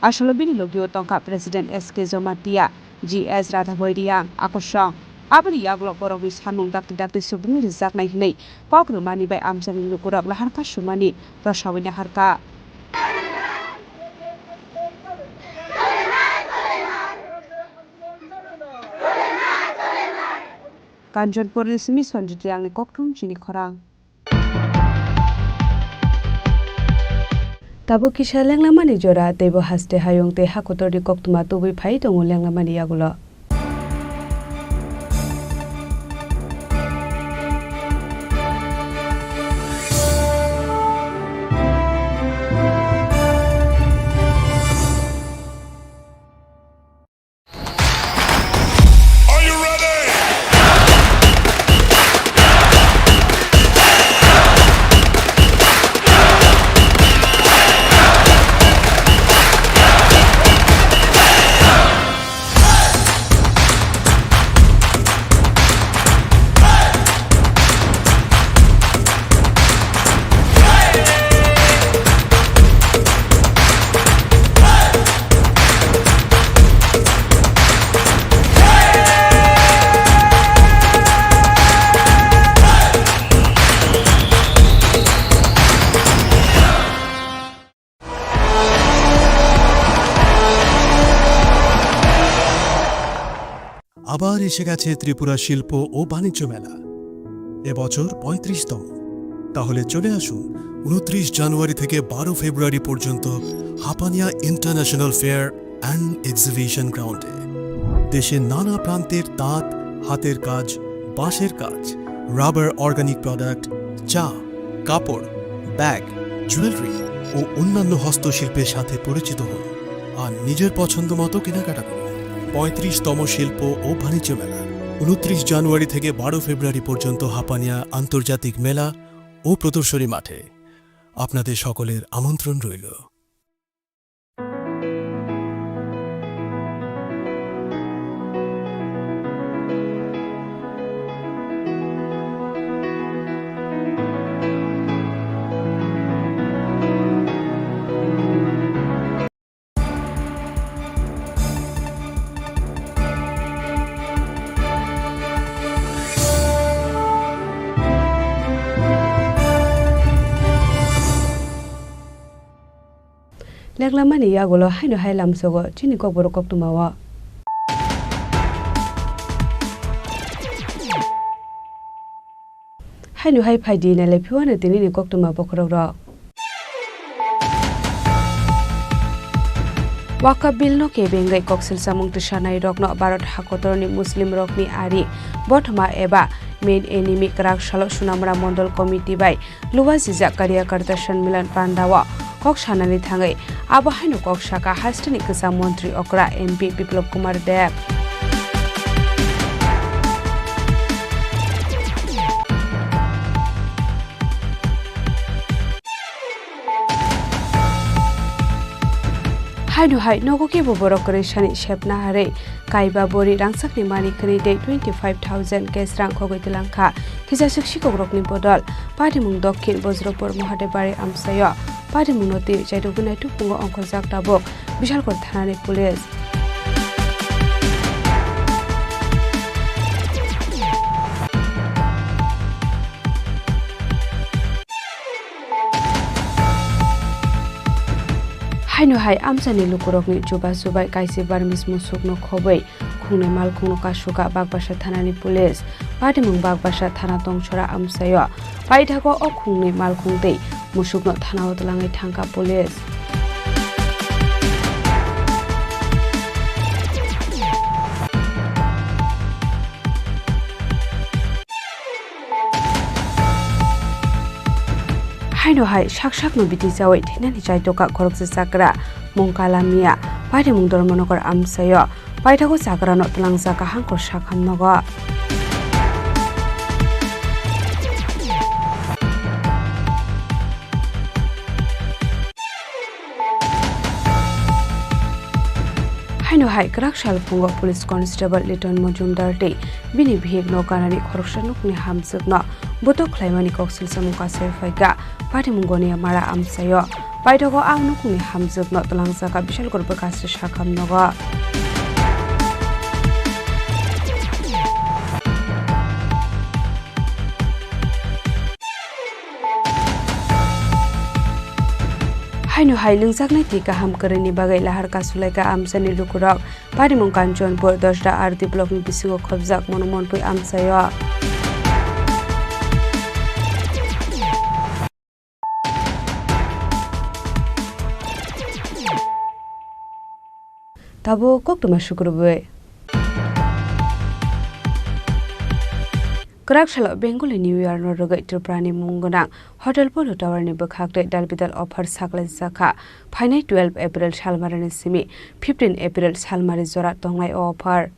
आसला बिनि लोगियो तंका president SK Jamatia GS Radha भैरिया आकर्षण आबनि याग्लो बरगनि सानमुं दाक्ति दाक्ति सुबुंनि रिजाकनाय हिनै पावग्रो मानिबाय आमजानि नुगुरब लाहारका सुमानि रसाविना हारका कान्चनपुर निसिमि सन्जित आंनि कक्टुम चिनि खरां ताबो किसा लेंलामानि जरा देबो हास्ते हायं ते हाकोतरनि कक्तुमा तुबै फाइ दङ लेंलामानि यागुलो আবার এসে গেছে ত্রিপুরা শিল্প ও বাণিজ্য মেলা এবছর 35তম তাহলে চলে আসুন 29 জানুয়ারি থেকে 12 ফেব্রুয়ারি পর্যন্ত Hapania international fair and exhibition গ্রাউন্ডে দেশের নানা প্রান্তের তাঁত হাতের কাজ বাঁশের কাজ রাবার অর্গানিক প্রোডাক্ট চা কাপড় ব্যাগ জুয়েলারি ও অন্যান্য হস্তশিল্পের সাথে পরিচিত হন আর নিজের পছন্দ মতো কেনাকাটা করুন 35তম শিল্প ও বাণিজ্য মেলা 29 জানুয়ারি থেকে 12 ফেব্রুয়ারি পর্যন্ত হাপানিয়া আন্তর্জাতিক মেলা ও প্রদর্শনী মাঠে আপনাদের সকলের আমন্ত্রণ রইল लेंलामानि यागुलो हाइनो हाइ लामसोगो चिनि kokborok koktumawa हाइनो हाइ फाइदि नाले फिवानो दिनैनि koktuma bokrok ro Waka bill no ke bengai koksil samung tisanai rokno Bharat hakotorni Muslim rokni ari bothma eba main enemy krak salo sunamra mondol committee bai luwa sijak karyakarta sanmilan pandawa kok sanani thangai abo haino kok saka hastini kisa mantri okra MP Biplop Kumar Deb हाइनो हाइ नगो के बोबरक करेशनि शेपना हारे काइबा बोरी रांसाकनि मानि खनि दे 25,000 case रां खगैतलांखा किजा सक्षी कग्रकनि बदल पादिमुं दक्षिण बज्रपुर महादेबारि आमसाय पादिमुं नति जायदुगुनाय तुपुंगो अंखजाक दाबक बिशालगढ़ थानानि police haino hai amsani lukurokni juba subai kaisi barmis musukno khobai khungnai malkhungno kasuka bagbasa thanani police patimung bagbasa thana tongchora amsayo paithago o khungnai malkhungtei musukno thana otlangai thangka police haino hai sak no biti jawai thinani chaitoka khorokse chakra mongkala mia patimung dormonokor amsayo paithago chakra no tlangjaka hangkor sakhamnogo haino hai krakshal pungo police constable liton mojumdar te bini bheg no kanani khoroksanuk ni hamsukno botok khlaimani koksil samuka serfaika patimungoni mara amsayo paithago angnuk ni hamsukno tlangjaka bishal korba kasri sakhamnogo haino hai lungjaknai ti kaham karini bagai lahar kasulaika amsani lukurok parimung kanchanpur 10 da arti block ni bisingo khobjak monumonpui amsayo tabo koktoma shukurbe Krakshalo Bengali New Year no rogai Tripurani Mungonang Hotel Polo Tower ni bakhakte dalbidal offer saklai zakha phainai 12 April salmarani simi 15 April salmari jora tongai offer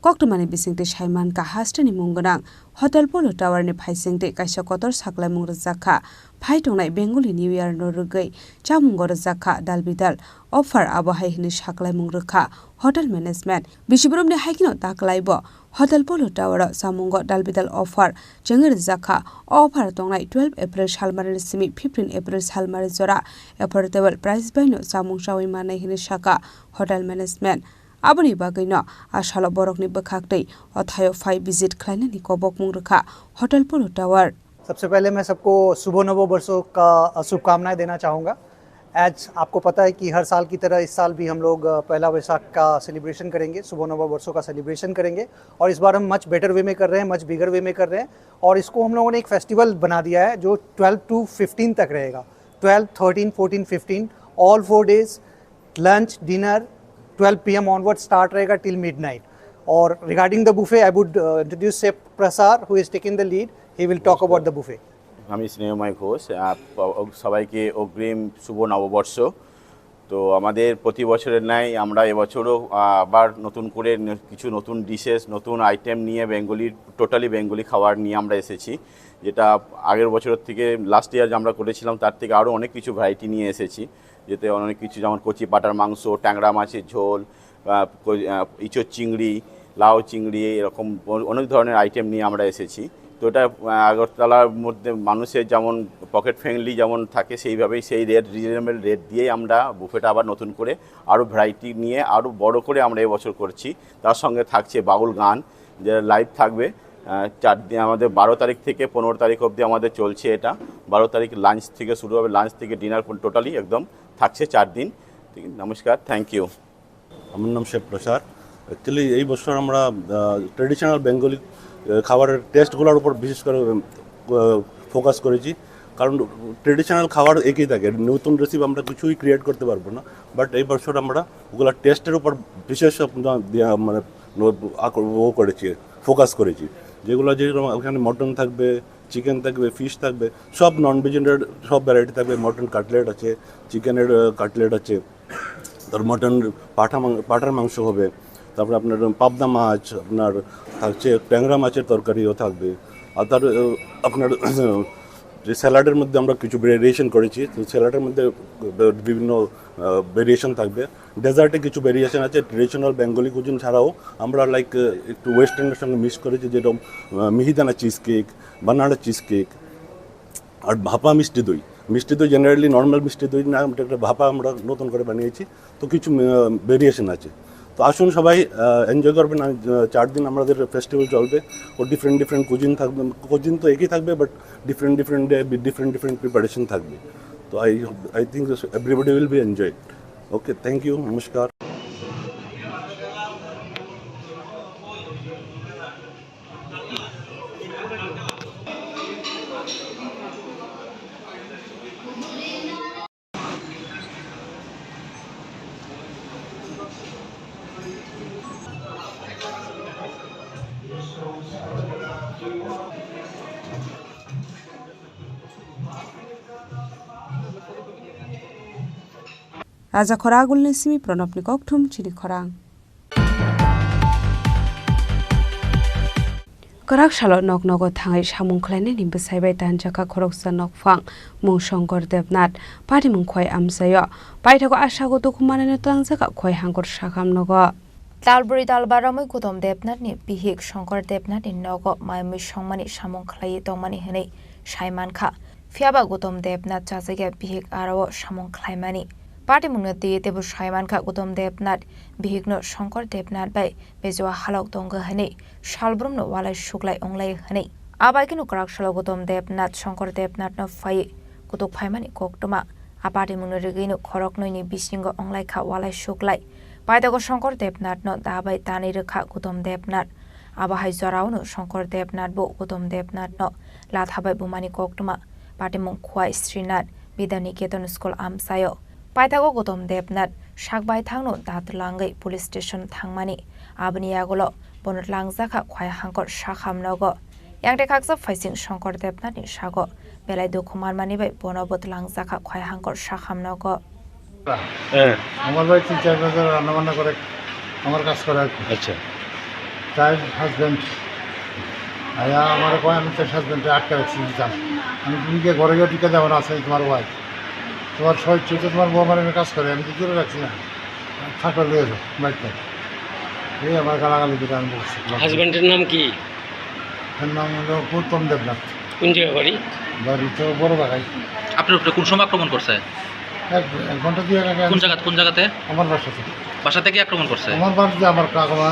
Koktomani bisingte Shaiman ka hastani Mungonang Hotel Polo Tower ni phaisingte kaisa kotor saklai mungra zakha phai tongnai Bengali New Year no rogai chamungor zakha dalbidal offer abahai hini saklai mungrokha Hotel Management Bishibrum ni haikino taklaibo Hotel Polo Tower Samungo Dalbidal offer Jengir Zakha offer tongnai 12 April salmarani simi 15 April salmari jora affordable price by no samung sawi manai hini shaka Hotel Management Aboni bagaino asalo borokni bakhaktai othayo 5 visit khlainani kobok mungrokha Hotel Polo Tower सबसे पहले मैं सबको शुभ नव वर्षों का शुभकामनाएं देना चाहूँगा आज आपको पता है कि हर साल की तरह इस साल भी हम लोग पहला वैशाख का सेलिब्रेशन करेंगे शुभ नव वर्षों का सेलिब्रेशन करेंगे और इस बार हम मच बेटर वे में कर रहे हैं मच बिगर वे में कर रहे हैं और इसको हम लोगों ने एक फेस्टिवल बना दिया है जो 12 to 15 तक रहेगा 12, 13, 14, 15 all 4 days lunch dinner 12 PM onward start रहेगा टिल मिडनाइट और regarding the buffet I would introduce chef Prasad who is taking the lead he will talk about the buffet আমি স্নেহময় ঘোষ সবাইকে অগ্রিম শুভ নববর্ষ তো আমাদের প্রতি বছরের ন্যায় আমরা এবছরও আবার নতুন করে কিছু নতুন ডিশেস নতুন আইটেম নিয়ে টোটালি বেঙ্গলি খাবার নিয়ে আমরা এসেছি যেটা আগের বছরের থেকে লাস্ট ইয়ার আমরা করেছিলাম তার থেকে আরও অনেক কিছু ভ্যারাইটি নিয়ে এসেছি যেতে অনেক কিছু যেমন কচি পাটার মাংস ট্যাংরা মাছের ঝোল ইঁচড় চিংড়ি লাউ চিংড়ি এরকম অনেক ধরনের আইটেম নিয়ে আমরা এসেছি তো এটা আগরতলার মধ্যে মানুষের যেমন পকেট ফ্রেন্ডলি যেমন থাকে সেইভাবেই সেই রিজনেবল রেট দিয়েই আমরা বুফেটা আবার নতুন করে আরও ভ্যারাইটি নিয়ে আরও বড় করে আমরা এবছর করছি তার সঙ্গে থাকছে বাউল গান যেটা লাইভ থাকবে 4 দিন আমাদের 12 তারিখ থেকে 15 তারিখ অবধি আমাদের চলছে এটা 12 তারিখ লাঞ্চ থেকে শুরু হবে লাঞ্চ থেকে ডিনার টোটালি একদম থাকছে 4 দিন নমস্কার থ্যাংক ইউ আমার নাম শেফ প্রসাদ অ্যাকচুয়ালি এই বছর আমরা ট্রেডিশনাল বেঙ্গলি খাবারের টেস্টগুলোর উপর বিশেষ করে ফোকাস করেছি কারণ ট্রেডিশনাল খাবার একই থাকে নতুন রেসিপি আমরা কিছুই ক্রিয়েট করতে পারবো না বাট এই বছর আমরা ওগুলো টেস্টের উপর বিশেষ মানে করেছি ফোকাস করেছি যেগুলো যেরকম ওখানে মটন থাকবে চিকেন থাকবে ফিশ থাকবে সব নন ভেজিটেরিয়ান সব ভ্যারাইটি থাকবে মটন কাটলেট আছে চিকেনের কাটলেট আছে তার মটন পাঠার মাংস হবে তারপরে আপনার পাবদা মাছ আপনার থাকছে ট্যাংরা মাছের তরকারিও থাকবে আর তার আপনার যে স্যালাডের মধ্যে আমরা কিছু ভেরিয়েশন করেছি তো স্যালাডের মধ্যে বিভিন্ন ভেরিয়েশন থাকবে ডেজার্টে কিছু ভেরিয়েশন আছে ট্রেডিশনাল বেঙ্গলি কুজিন ছাড়াও আমরা লাইক একটু ওয়েস্টার্নের সঙ্গে মিক্স করেছি যেরকম মিহিদানা চিজ কেক বানানা চিজ কেক আর ভাপা মিষ্টি দই জেনারেলি নর্মাল মিষ্টি দই না একটা ভাপা আমরা নতুন করে বানিয়েছি তো কিছু ভেরিয়েশন আছে তো আসুন সবাই এনজয় করবেন 4 দিন আমাদের ফেস্টিভ্যাল চলবে ও ডিফারেন্ট কুজিন থাকবে কুজিন তো একই থাকবে but different day different preparation থাকবে তো I think everybody will be enjoy okay, thank you, নমস্কার। Raja Khoragul Nisimi Pronopni Koktum Chini Khorang Korak Shalot Nok Nogo Tangai Shamung Klene Nim Besaibai Tanjaka Koroksa Nok Fang Mung Shongkor Devnat Pati Mung Khoi Amsayo Paitago Ashago Dokumane Tangzaka Khoi Hangor Shakam Nogo Talburi Talbaramui Kutom Debnat ni Bihik Shongkor Debnat in Nogo Maimi Shongmani Shamung Klai Domani Hene Shaiman Kha Fiaba Gutom Debnat Jazege Bihik Arawo Shamung Klaimani Party Munati Debu Shaiman Kha Gutom Debnat Bihikno Shongkor Debnat by Bezua Halok Donga Hene Shalbrum no Wala Shuklai Onglai Hene Abakinu Krak Shalo Gutom Debnat Shongkor Debnat no Fai Kutuk Paimani Koktuma Apati Munarigino Korok no ni Bisingo Onglai Kha Wala Shuklai Paitago Shongkor Debnat no Dabai Tani Rekha Gutom Debnat Abahai Zorao no Shongkor Debnat Bo Gutom Debnat no Lathabai Bumani Koktuma Party Munkwai Srinat Bidani Keton School Amsayo Paitago Gutom Debnat Shakbai Thangno Datlangai Police Station Thangmani Abniagulo Bonut Langzaka Kwai Hankor Shakham Nogo Yang Dekaksa Faising Shongkor Debnat in Shago Belai Dokuman Mani by Bonobot Langzaka Kwai Hankor Shakham Nogo আমার ভাই 3-4 বছর রান্না বান্না করে আমার কাজ করে। আচ্ছা, চাইল্ড হাজব্যান্ড আয়া আমার কয় আমি তো হাজব্যান্ডে আটকা রাখছি জান আমি তুমি গিয়ে ঘরে গিয়ে টিকা দেওয়ার আছে তোমার ওয়াইফ তোমার শহীদ চুতে তোমার বউ আমার কাজ করে আমি তো দূরে রাখছি না থাকলে লিয়ে যাও বাড়িতে এই আমার গালাগালি দিতে আমি বলছি। হাজব্যান্ডের নাম কি? এর নাম হলো গৌতম দেবনাথ। কোন জায়গা বাড়ি? বাড়ি তো বড় বাগাই। আপনার উপরে কোন সময় আক্রমণ করছে? এক ঘন্টা দিয়ে আগে। কোন জায়গাতে? আমার বাসা থেকে। বাসা থেকে আক্রমণ করছে? আমার বাড়িতে আমার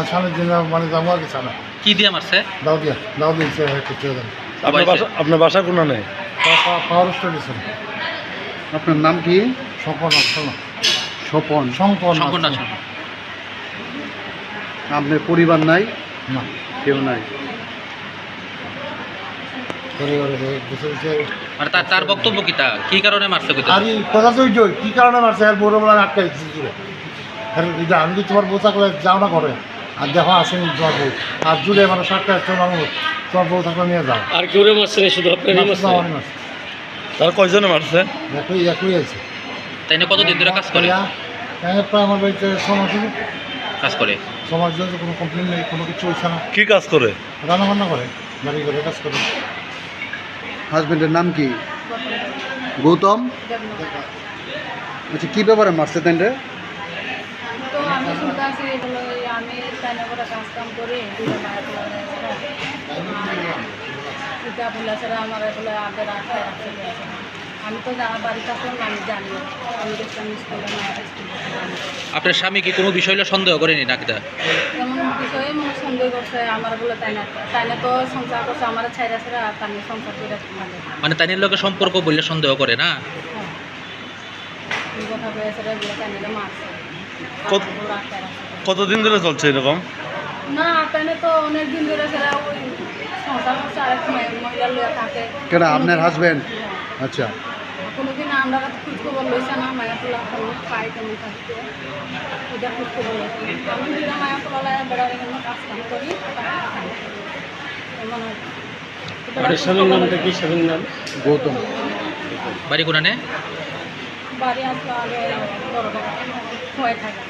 স্বামীর জন্য মানে যাবো আর কিছু না। কি দিয়ে মারছে? দাও দিয়েছে কিছু দেন। আপনার বাসা কোনানে? Power station. আপনার নাম কি? স্বপন। আপনার পরিবার নাই? না, কেউ নাই। মানে তার বক্তব্য কিটা কি কারণে মারছে? আরে কথা তো ওই কি কারণে মারছে আর বড় বড় আটকাই দিয়েছি আমি তো তোমার বউ থাকলে যাও না করে আর দেখো আসেনি তোমার বউ আর জুড়ে মানে সাতটা তোমার বউ থাকলে নিয়ে যাও। আর কেউ মারছে না, শুধু আপনারই মারছে? তার কয়জনে মারছে? একই আছে। তাই না? কতদিন ধরে কাজ করে? প্রায় আমার বাড়িতে সমাজ কাজ করে। সমাজ কোনো কমপ্লেন নেই, কোনো কিছু হচ্ছে না। কি কাজ করে? রান্না বান্না করে, বাড়ি করে কাজ করে। হাজবেন্ডের নাম কি? গৌতম। আচ্ছা, কি ব্যাপারে মারছে তাই রে? তো আমি শুনতে আসি আমি তাইনগরে কাজ কাম করি এটা বলে সেটা আমার বলে আগে রাখতে রাখছে আমি তো বাড়িতে আসলাম আমি জানি আমি দেখলাম স্কুলে আপনার স্বামী কি কোনো বিষয় সন্দেহ করেনি নাকি? এমন বিষয়ে সন্দেহ করছে আমার বলে তাইনা তো সংসার করছে আমার ছাইরা ছাড়া তাই সংসার করে মানে তাইনের লোকের সম্পর্ক বললে সন্দেহ করে না? কথা বলে সেটা বলে তাইনা মারছে। কতদিন ধরে চলছে এরকম? না তাইনা তো অনেক দিন ধরে সেটা ওই সংসার করছে আরেক মহিলা লোক থাকে। কেন আপনার হাজবেন্ড? আচ্ছা, কোনোদিন আমরা খোঁজ খবর লইছে না মায়াতলা পাই কেমন থাকতে ওটা খোঁজ খবর লইছে আমি যেটা মায়াতলা বেড়ার জন্য কাজ কাম করি স্বামীর নামটা কি? স্বামীর নাম গৌতম। বাড়ি কোনানে? বাড়ি আসলে আগে বড় হয়ে থাকে।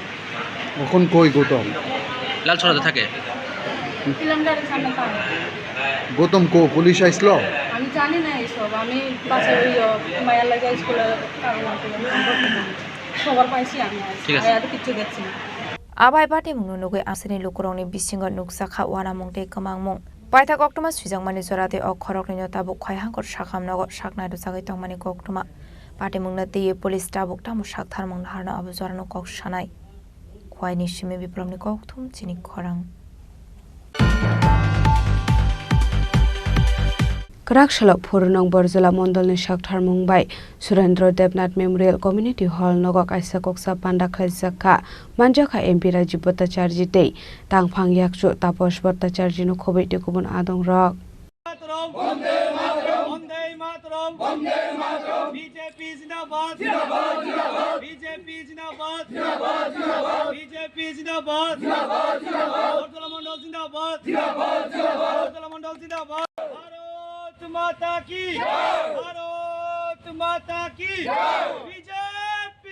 এখন কই গৌতম? লালছড়াতে থাকে। কিলোমিটারের সামনে থাকে। গৌতম কো পুলিশ আইসলো? আমি জানি না এইসব, আমি পাশে ওই মায়ের লাগে স্কুলে খবর পাইছি আমি কিছু দেখছি না। Abai Party Munugui Asini Lukuroni Bisingo Nuksaka Wana Mungte Kamang Mung. Paita Koktuma Suzang Manisorate or Korok Tabu Kwaihankor Shakam Nogo Shakna to Sagitong Mani Koktuma. Party Mungna the police tabuk tamu Shaktar Mung Harna Abuzarno Kok Shanai. Kwai Nishimi Bipromni Koktum, Chini Khorang Karakshalo Purunong Borzala Mondolni Shakhtar Mumbai Surendra Devnath Memorial Community Hall Nogok Aisa Koksa Panda Khaisaka Manjaka MP Rajiv Bhattacharya Dei Tangphang Yakchu Taposh Bhattacharya no Khobei te Kubun Adong Rok BJP Zindabad Zindabad Zindabad BJP Zindabad Zindabad Zindabad BJP Zindabad Zindabad Zindabad Urtala Mandal Zindabad Zindabad Zindabad Urtala Mandal Zindabad Bharat Mata ki Bharat Mata ki BJP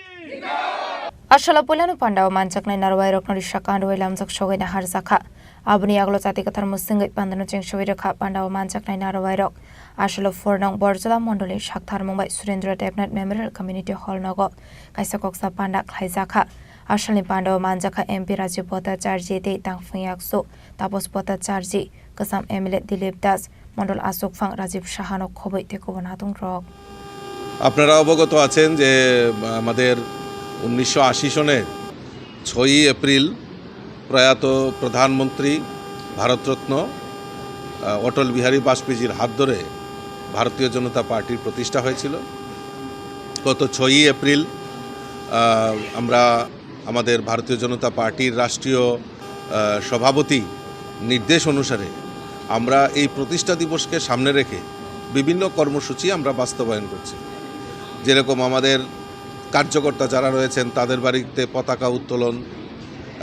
Ashala Pulanu Pandao Manchak Nai Narwai Roknori Shakan Roi Lamjak Shogoi na Harzaka Abni Aglo Tati Kathar Musingai Pandanu Cheng Shoi Rakha Pandao Manchak Nai Narwai Rok Ashala Fornong Borzala Mondoli Shakhtar Mumbai Surendra Devnath Memorial Community Hall Nogo Kaisa Koksa Panda Khaizaka Ashalni Pandao Manjaka MP Rajiv Bhattacharya Dei Tangphang Yaksu Tapos Bhattacharya Kasam MLA Dilip Das Mondol Asok Phang Rajiv Shahano Khobei te Kubun Adong Rok আপনারা অবগত আছেন যে আমাদের 1980 সনে 6ই April প্রয়াত প্রধানমন্ত্রী ভারতরত্ন অটল বিহারী বাজপেয়ীর হাত ধরে ভারতীয় জনতা পার্টির প্রতিষ্ঠা হয়েছিল গত 6ই এপ্রিল আমরা আমাদের ভারতীয় জনতা পার্টির রাষ্ট্রীয় সভাপতি নির্দেশ অনুসারে আমরা এই প্রতিষ্ঠা দিবসকে সামনে রেখে বিভিন্ন কর্মসূচি আমরা বাস্তবায়ন করছি যেরকম আমাদের কার্যকর্তা যারা রয়েছেন তাদের বাড়িতে পতাকা উত্তোলন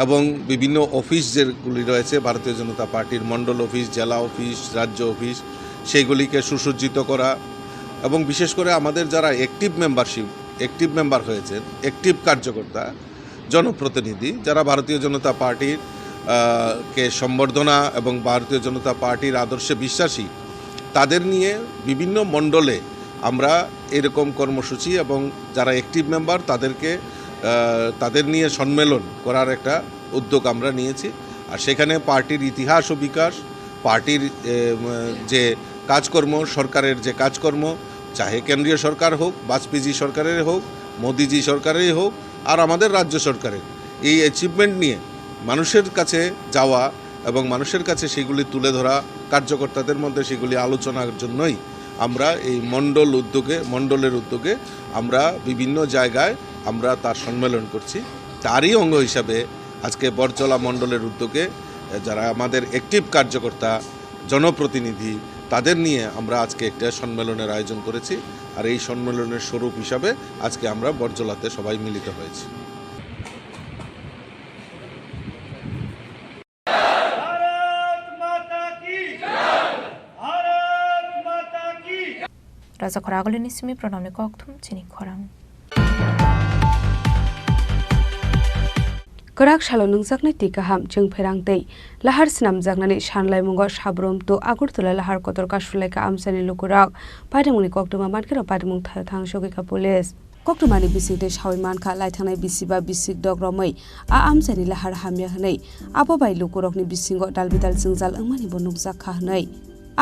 এবং বিভিন্ন অফিস যেগুলি রয়েছে ভারতীয় জনতা পার্টির মণ্ডল অফিস জেলা অফিস রাজ্য অফিস সেইগুলিকে সুসজ্জিত করা এবং বিশেষ করে আমাদের যারা অ্যাক্টিভ মেম্বার হয়েছেন অ্যাক্টিভ কার্যকর্তা জনপ্রতিনিধি যারা ভারতীয় জনতা পার্টির কে সম্বর্ধনা এবং ভারতীয় জনতা পার্টির আদর্শে বিশ্বাসী তাদের নিয়ে বিভিন্ন মণ্ডলে আমরা এরকম কর্মসূচি এবং যারা অ্যাক্টিভ মেম্বার তাদের নিয়ে সম্মেলন করার একটা উদ্যোগ আমরা নিয়েছি আর সেখানে পার্টির ইতিহাস ও বিকাশ পার্টির যে কাজকর্ম সরকারের যে কাজকর্ম চাহে কেন্দ্রীয় সরকার হোক বাজপেয়ী সরকারের হোক মোদিজি সরকারেরই হোক আর আমাদের রাজ্য সরকারের এই অ্যাচিভমেন্ট নিয়ে মানুষের কাছে যাওয়া এবং মানুষের কাছে সেগুলি তুলে ধরা কার্যকর্তাদের মধ্যে সেগুলি আলোচনার জন্যই আমরা এই মণ্ডলের উদ্যোগে আমরা বিভিন্ন জায়গায় আমরা তার সম্মেলন করছি তারই অঙ্গ হিসাবে আজকে বরজলা মণ্ডলের উদ্যোগে যারা আমাদের অ্যাক্টিভ কার্যকর্তা জনপ্রতিনিধি তাদের নিয়ে আমরা আজকে একটা সম্মেলনের আয়োজন করেছি আর এই সম্মেলনের স্বরূপ হিসাবে আজকে আমরা বরজলাতে সবাই মিলিত হয়েছি Raja Khoragoli Nisimi Pranamni Kokthum Chini Khorang Karak Shalo Nungjaknai Tikaham Jeng Pherang Tei Lahar Snam Jaknani Shanlai Mungo Shabrom to Agurtala Lahar Kotor Kashulaika Amsani Lukurak Padamuni Koktuma Matkero Padamung Thang Shogika Police Koktumani Bisik de Shawi Manka Laitanai Bisiba Bisik Dogromai A Amsani Lahar Hamya Hanai Abo Bai Lukurokni Bisingo Dalbidal Singjal Angmani Bonukjak Khanai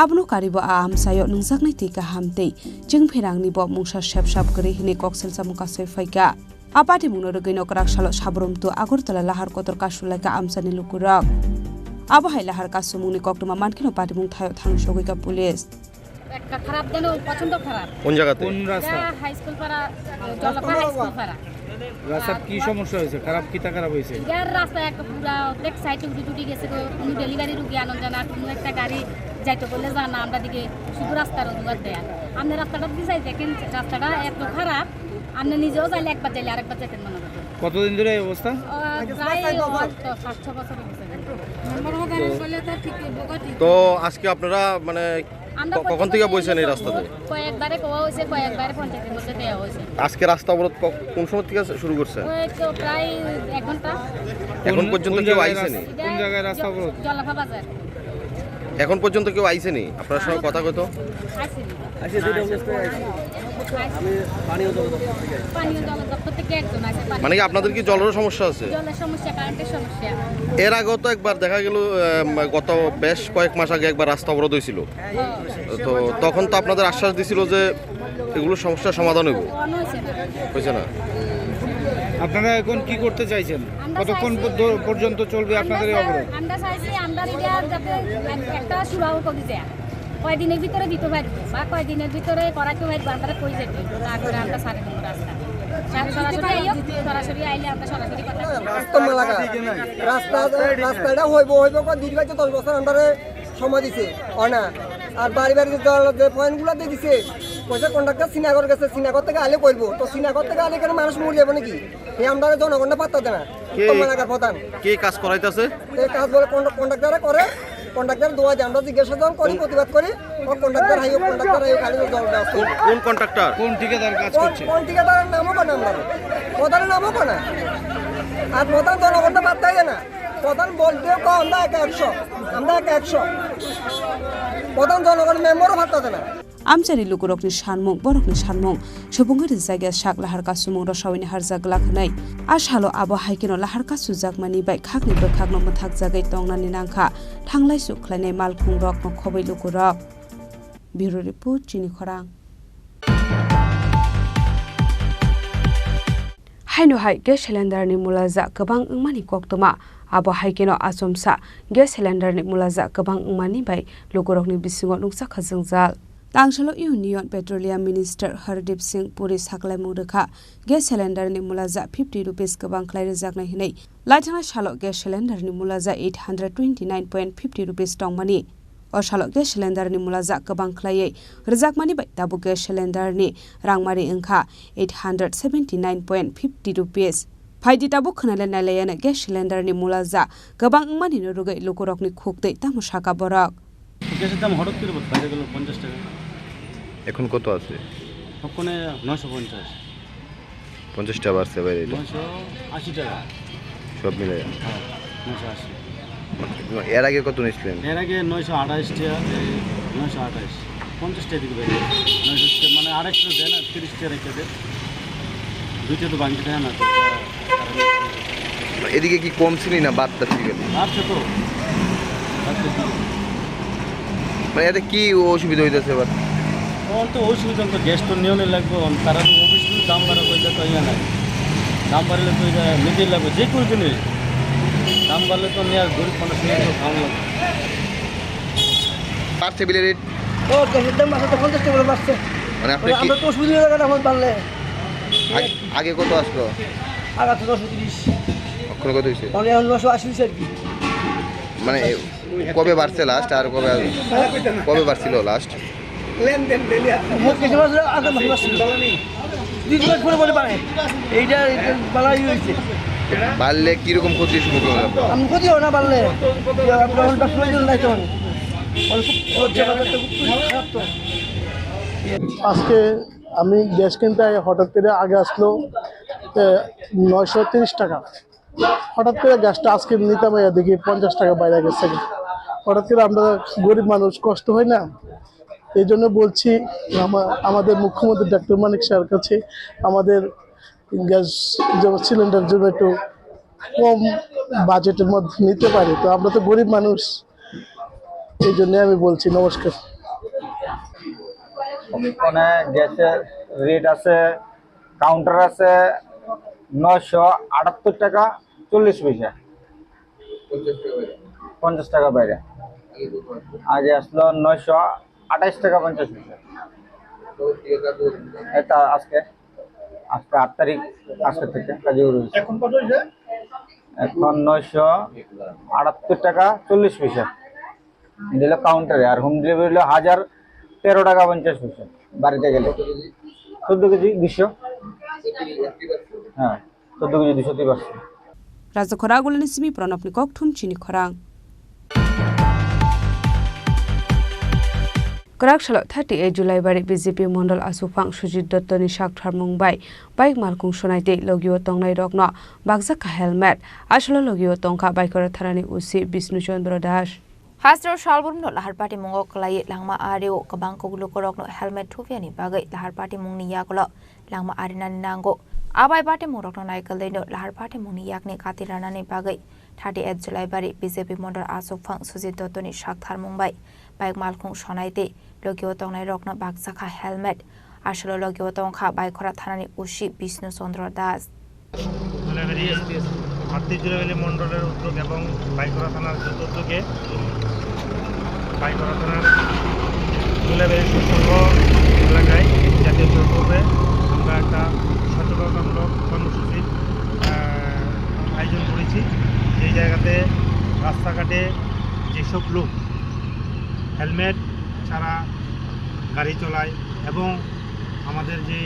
Abno karibo a amsayo nungjaknai tika hamtei jeng pherangni bo mungsa shep gori hini koksel samuka soifaika apati mungno rogino karak salo sabrom to agortala lahar kotor kasulaika amsani lukurak abo hai lahar kasumuni koktuma mankino pati mung thayo thang shogika police একটা খারাপ দেন পছন্দ খারাপ কোন জায়গাতে কোন রাস্তা high school পাড়া জলপা high school পাড়া রাস্তার কি সমস্যা হয়েছে খারাপ হয়েছে ইয়ার রাস্তা একটা পুরা ব্রেক সাইড উঠে গেছে কোনো ডেলিভারি রুগী আনন্দ জানা কোনো একটা গাড়ি যাইতে বললে জানা আমরা দিকে শুধু রাস্তার অজুহাত দেয় আপনি রাস্তাটা দিছাই দেখেন রাস্তাটা এত খারাপ আপনি নিজেও যাইলে একবার যাইলে আরেকবার যেতেন মনে করেন কতদিন ধরে এই অবস্থা প্রায় 5-6 বছর তো আজকে আপনারা মানে কখন থেকে বসেছেন এই রাস্তাতে কয়েকবারে কোয়া হয়েছে কয়েকবারে পঞ্চায়েতের মধ্যে দেওয়া হয়েছে আজকে রাস্তা অবরোধ কোন সময় থেকে শুরু করছে তো প্রায় 1 ঘন্টা এখন পর্যন্ত কেউ আইছেনি কোন জায়গায় রাস্তা অবরোধ জলপা বাজার এখন পর্যন্ত কেউ আইছেনি আপনার সঙ্গে কথা কইতো আইছে দুটো অবস্থায় আইছে আমি পানীয় জল দপ্তর থেকে একজন আছে মানে কি আপনাদের কি জলের সমস্যা আছে জলের সমস্যা কারেন্টের সমস্যা এর আগেও তো একবার দেখা গেল গত বেশ কয়েক মাস আগে একবার রাস্তা অবরোধ হয়েছিল তো তখন তো আপনাদের আশ্বাস দিছিল যে এগুলো সমস্যার সমাধান হইব হয়েছে না আপনারা এখন কি করতে চাইছেন কতক্ষণ পর্যন্ত চলবে আপনাদের এই অবরোধ আমরা চাইছি আমরা যাতে একটা সুরাহ করে দেয়া কয়দিনের ভিতরে দিতে পারবো বা কয়দিনের ভিতরে করাতে পারবো আমরা কই যেতে তারপরে আমরা সারে দেবো রাস্তা সরাসরি আইলে আমরা সরাসরি কথা রাস্তাটা হইব দীর্ঘ 10 বছর আমরা সময় দিছে না আর বাড়ি বাড়ি যে পয়েন্টগুলো দিয়ে দিছে পয়সা কন্ট্রাক্টর শ্রীনগর গেছে শ্রীনগর থেকে আলে করবো তো শ্রীনগর থেকে আলে কেন মানুষ মরে যাবে নাকি এই আমরা জনগণটা পাত্তা দেয় না এলাকার প্রধান কে কাজ করাইতেছে এই কাজ বলে কন্ট্রাক্টরে করে কন্ট্রাক্টর দোয়া যায় আমরা জিজ্ঞাসা করি প্রতিবাদ করি ও কন্ট্রাক্টর হাইও খালি কোন কন্ট্রাক্টর কোন ঠিকাদার কাজ করছে কোন ঠিকাদারের নামও কোন আমরা প্রধানের নামও কোন আর প্রধান জনগণটা পাত্তাই দেয় না প্রধান বলতেও আমরা 100 আমরা 100 প্রধান জনগণ মেম্বারও পাত্তা দেয় না আমচারি lukurokni shanmung borokni shanmung subungari jagya shak lahar ka sumung rosawini harjak lakhnai ashalo abo haikino lahar ka sujakmani bai khakni bai khakno muthak jagai tongnani nangkha thanglai sukhlainai malkhung rok no khobai lukurok bureau report Chini Khorang haino hai gas cylinder ni mulaja kabang ngmani koktoma abo haikino asomsa gas cylinder ni mulaja kabang ngmani bai lukurokni bisingo nuksa khajangjal Tangshalo Union Petroleum Minister Hardip Singh Puri Saklai Mudakha gas cylinder ni mulaja 50 rupees kabang khlai rejaknai hinai laithana shalo gas cylinder ni mulaja 829.50 rupees tongmani o shalo gas cylinder ni mulaja kabang khlai rejakmani bai tabu gas cylinder ni rangmari engkha 879.50 rupees Phaidi tabu khnale nalayana gas cylinder ni mulaja kabang ngmani no rugai lukurokni khoktei tamushaka borak গ্যাসের দাম হঠাৎ করে বেড়ে গেল 50 টাকা এখন কত আছে ওখানে 950 50 টাকা বাড়ছে বাইরে 980 টাকা সব মিলে 980 এর আগে কত নিছিলেন এর আগে 928 টাকা 928 50 টাকা দিকে বেড়ে 900 মানে 250 দেন 30 টাকা রেখে দেন দুইটা তো বাংলা টাকা না এদিকে কি কমছিলি না বাদটা ঠিক আছে আচ্ছা তো মানে এতে কি অসুবিধা হইতেছে এবার তো অসুবিধা তো গ্যাস তো নিয়মে লাগবে তারা তো অফিস দাম বাড়া কইলে তো ইয়া নাই দাম বাড়লে তো এটা নিজেই লাগবে যে কোনো জিনিস দাম বাড়লে তো নেওয়ার গরিব মানুষ নিয়ে তো খাওয়া লাগবে পারছে বিলের রেট ও গ্যাসের দাম মাসে তো 50 টাকা বাড়ছে মানে আপনি আমরা তো অসুবিধা হয়ে গেল আমার বাড়লে আগে কত আসলো আগে তো 130 এখন কত হইছে মানে 980 আর কি মানে কবে বাড়ছে লাস্ট আর কবে বাড়ছিল লাস্ট লেনদেন দেলিয়া মুখ কিছু মাস আগে মাস ছিল দুই মাস পরে বলে বাড়ে এইটা বাড়াই হইছে বাড়লে কি রকম ক্ষতি শুরু করবে আমি ক্ষতি হয় না বাড়লে আপনার ব্যবসা প্রয়োজন নাই তখন আজকে আমি গ্যাস কিনতে হঠাৎ করে আগে আসলো 930 টাকা হঠাৎ করে গ্যাসটা আজকে নিতাম দেখি 50 টাকা বাইরে গেছে হঠাৎ করে আমরা গরিব মানুষ কষ্ট হয় না এই জন্য বলছি আমাদের মুখ্যমন্ত্রী ডক্টর মানিক স্যারের কাছে আমাদের গ্যাস সিলিন্ডার জন্য একটু কম বাজেটের মধ্যে নিতে পারি তো আমরা তো গরিব মানুষ এই জন্য আমি বলছি নমস্কার ওখানে গ্যাসের রেট আছে কাউন্টার আছে 978 টাকা 40 পয়সা 50 টাকা বাইরে আগে আসলো 928 টাকা 50 পয়সা এটা আজকে 8 তারিখ আজকে থেকে কাজে রয়েছে এখন কত হইছে এখন 978 টাকা 40 পয়সা দিলে কাউন্টারে আর হোম ডেলিভারি হলো 1013 টাকা 50 পয়সা বাড়িতে গেলে 14 কেজি 200 হ্যাঁ 14 KG 200 দিবাস Raza Khoragulani Simi Pranapni Kokthum Chini Khorang Korakshalo 38 July bari BJP Mondal Asufang Sujit Dottoni Shakthar Mumbai Bike Malkung Sonaite Logio Tongnai Rokno Bagzaka helmet Ashlo Logio Tongka Bikora Tharani Usi Bisnu Chandra Dash Hastro Shalbum Lahar Party Mungo Klai Langma Ario Kabangko Lukorokno helmet Tufiani Bagai Lahar Party Mungni Yakolo Langma Arina Nango Abai Party Murokno Naikalino Lahar Party Muni Yakni Katiranani Bagai 38 July bari BJP Mondal Asufang Sujit Dottoni Shakthar Mumbai Bike Malkung Sonaite Logio Tongnai Rokno Bagzaka helmet Ashlo Logio Tongka Bikora Tharani Ushi Bisnu Chandra Das আত্মীয় মন্ডলের উদ্যোগ এবং বাইকরা থানার উদ্যোগে বাইকরা থানার জুলাইবাড়ির সুসংঘ এলাকায় জাতীয় সড়কে আমরা একটা সচেতনতামূলক কর্মসূচির আয়োজন করেছি। এই জায়গাতে রাস্তাঘাটে যেসব লোক হেলমেট ছাড়া গাড়ি চালায় এবং আমাদের যে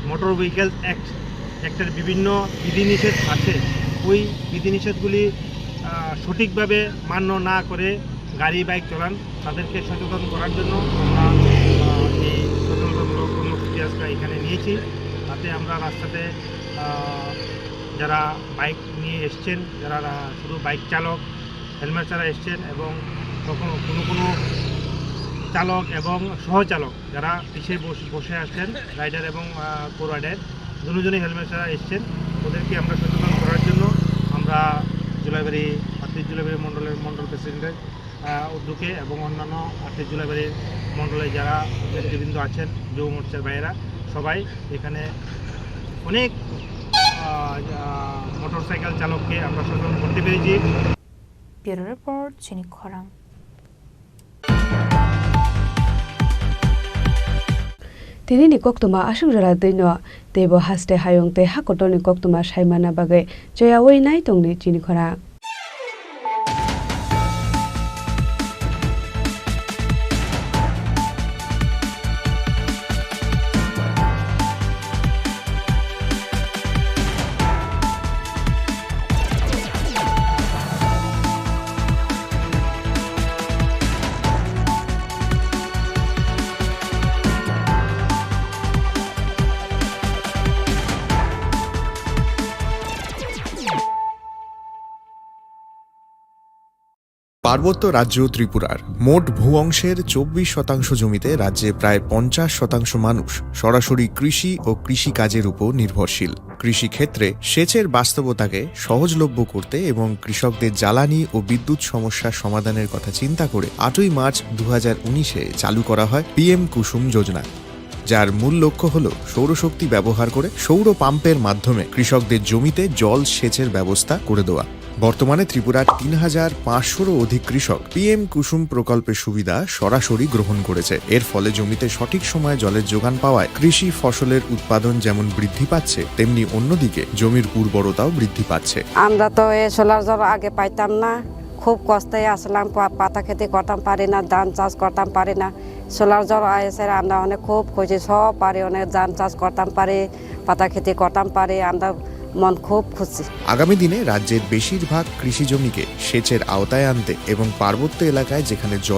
মোটর ভেহিকেল অ্যাক্টের বিভিন্ন বিধিনিষেধ আছে, ওই বিধিনিষেধগুলি সঠিকভাবে মান্য না করে গাড়ি বাইক চালান, তাদেরকে সচেতন করার জন্য আমরা এই সচেতনতামূলক কর্মসূচি আজকে এখানে নিয়েছি। তাতে আমরা রাস্তাতে যারা বাইক নিয়ে এসছেন, যারা শুধু বাইক চালক হেলমেট ছাড়া এসছেন এবং কোনো চালক এবং সহচালক যারা পিছিয়ে বসে আসছেন, রাইডার এবং কো রাইডার দুজনেই হেলমেট ছাড়া এসছেন, ওদেরকে আমরা সচেতন করার জন্য আমরা জুলাইবাড়ি 38 জুলাইবাড়ি মণ্ডল প্রেসিডেন্টের উদ্যোগে এবং অন্যান্য 38 জুলাইবাড়ির মণ্ডলে যারা নেতৃবৃন্দ আছেন, যুব মোর্চার ভাইয়েরা সবাই এখানে অনেক মোটরসাইকেল চালককে আমরা সচেতন করতে পেরেছি। ব্যুরো রিপোর্ট চিনি খরাং। Tinini koktuma ashingjara dino tebo haste hayong te hakotoni koktuma shaimana bagai joyawoi nai tongni Chini Khorang. পার্বত্য রাজ্য ত্রিপুরার মোট ভূ অংশের 24% জমিতে রাজ্যে প্রায় 50% মানুষ সরাসরি কৃষি ও কৃষিকাজের উপর নির্ভরশীল। কৃষিক্ষেত্রে সেচের বাস্তবতাকে সহজলভ্য করতে এবং কৃষকদের জ্বালানি ও বিদ্যুৎ সমস্যার সমাধানের কথা চিন্তা করে 8ই মার্চ 2019-এ চালু করা হয় PM কুসুম যোজনা, যার মূল লক্ষ্য হল সৌরশক্তি ব্যবহার করে সৌর পাম্পের মাধ্যমে কৃষকদের জমিতে জল সেচের ব্যবস্থা করে দেওয়া। বর্তমানে ত্রিপুরার 3500-রও অধিক কৃষক PM কুসুম প্রকল্পের সুবিধা সরাসরি গ্রহণ করেছে। এর ফলে জমিতে সঠিক সময়ে জলের যোগান পাওয়ায় কৃষি ফসলের উৎপাদন যেমন বৃদ্ধি পাচ্ছে, তেমনি অন্যদিকে জমির উর্বরতাও বৃদ্ধি পাচ্ছে। আমরা তো এই সোলার জল আগে পাইতাম না, খুব কষ্টে আসলাম, পাতা খেতে করতাম পারি না, ধান চাষ করতাম পারি না। সোলার জল এসে আমরা অনেক খুব খুঁজি, সব পারি, অনেক ধান চাষ করতাম পারি, পাতা খেতে করতাম পারি, আমরা মন খুব খুশি। আগামী দিনে রাজ্যের বেশিরভাগ কৃষি জমিকে সেচের আওতায় আনতে এবং পার্বত্য এলাকায় যেখানে জল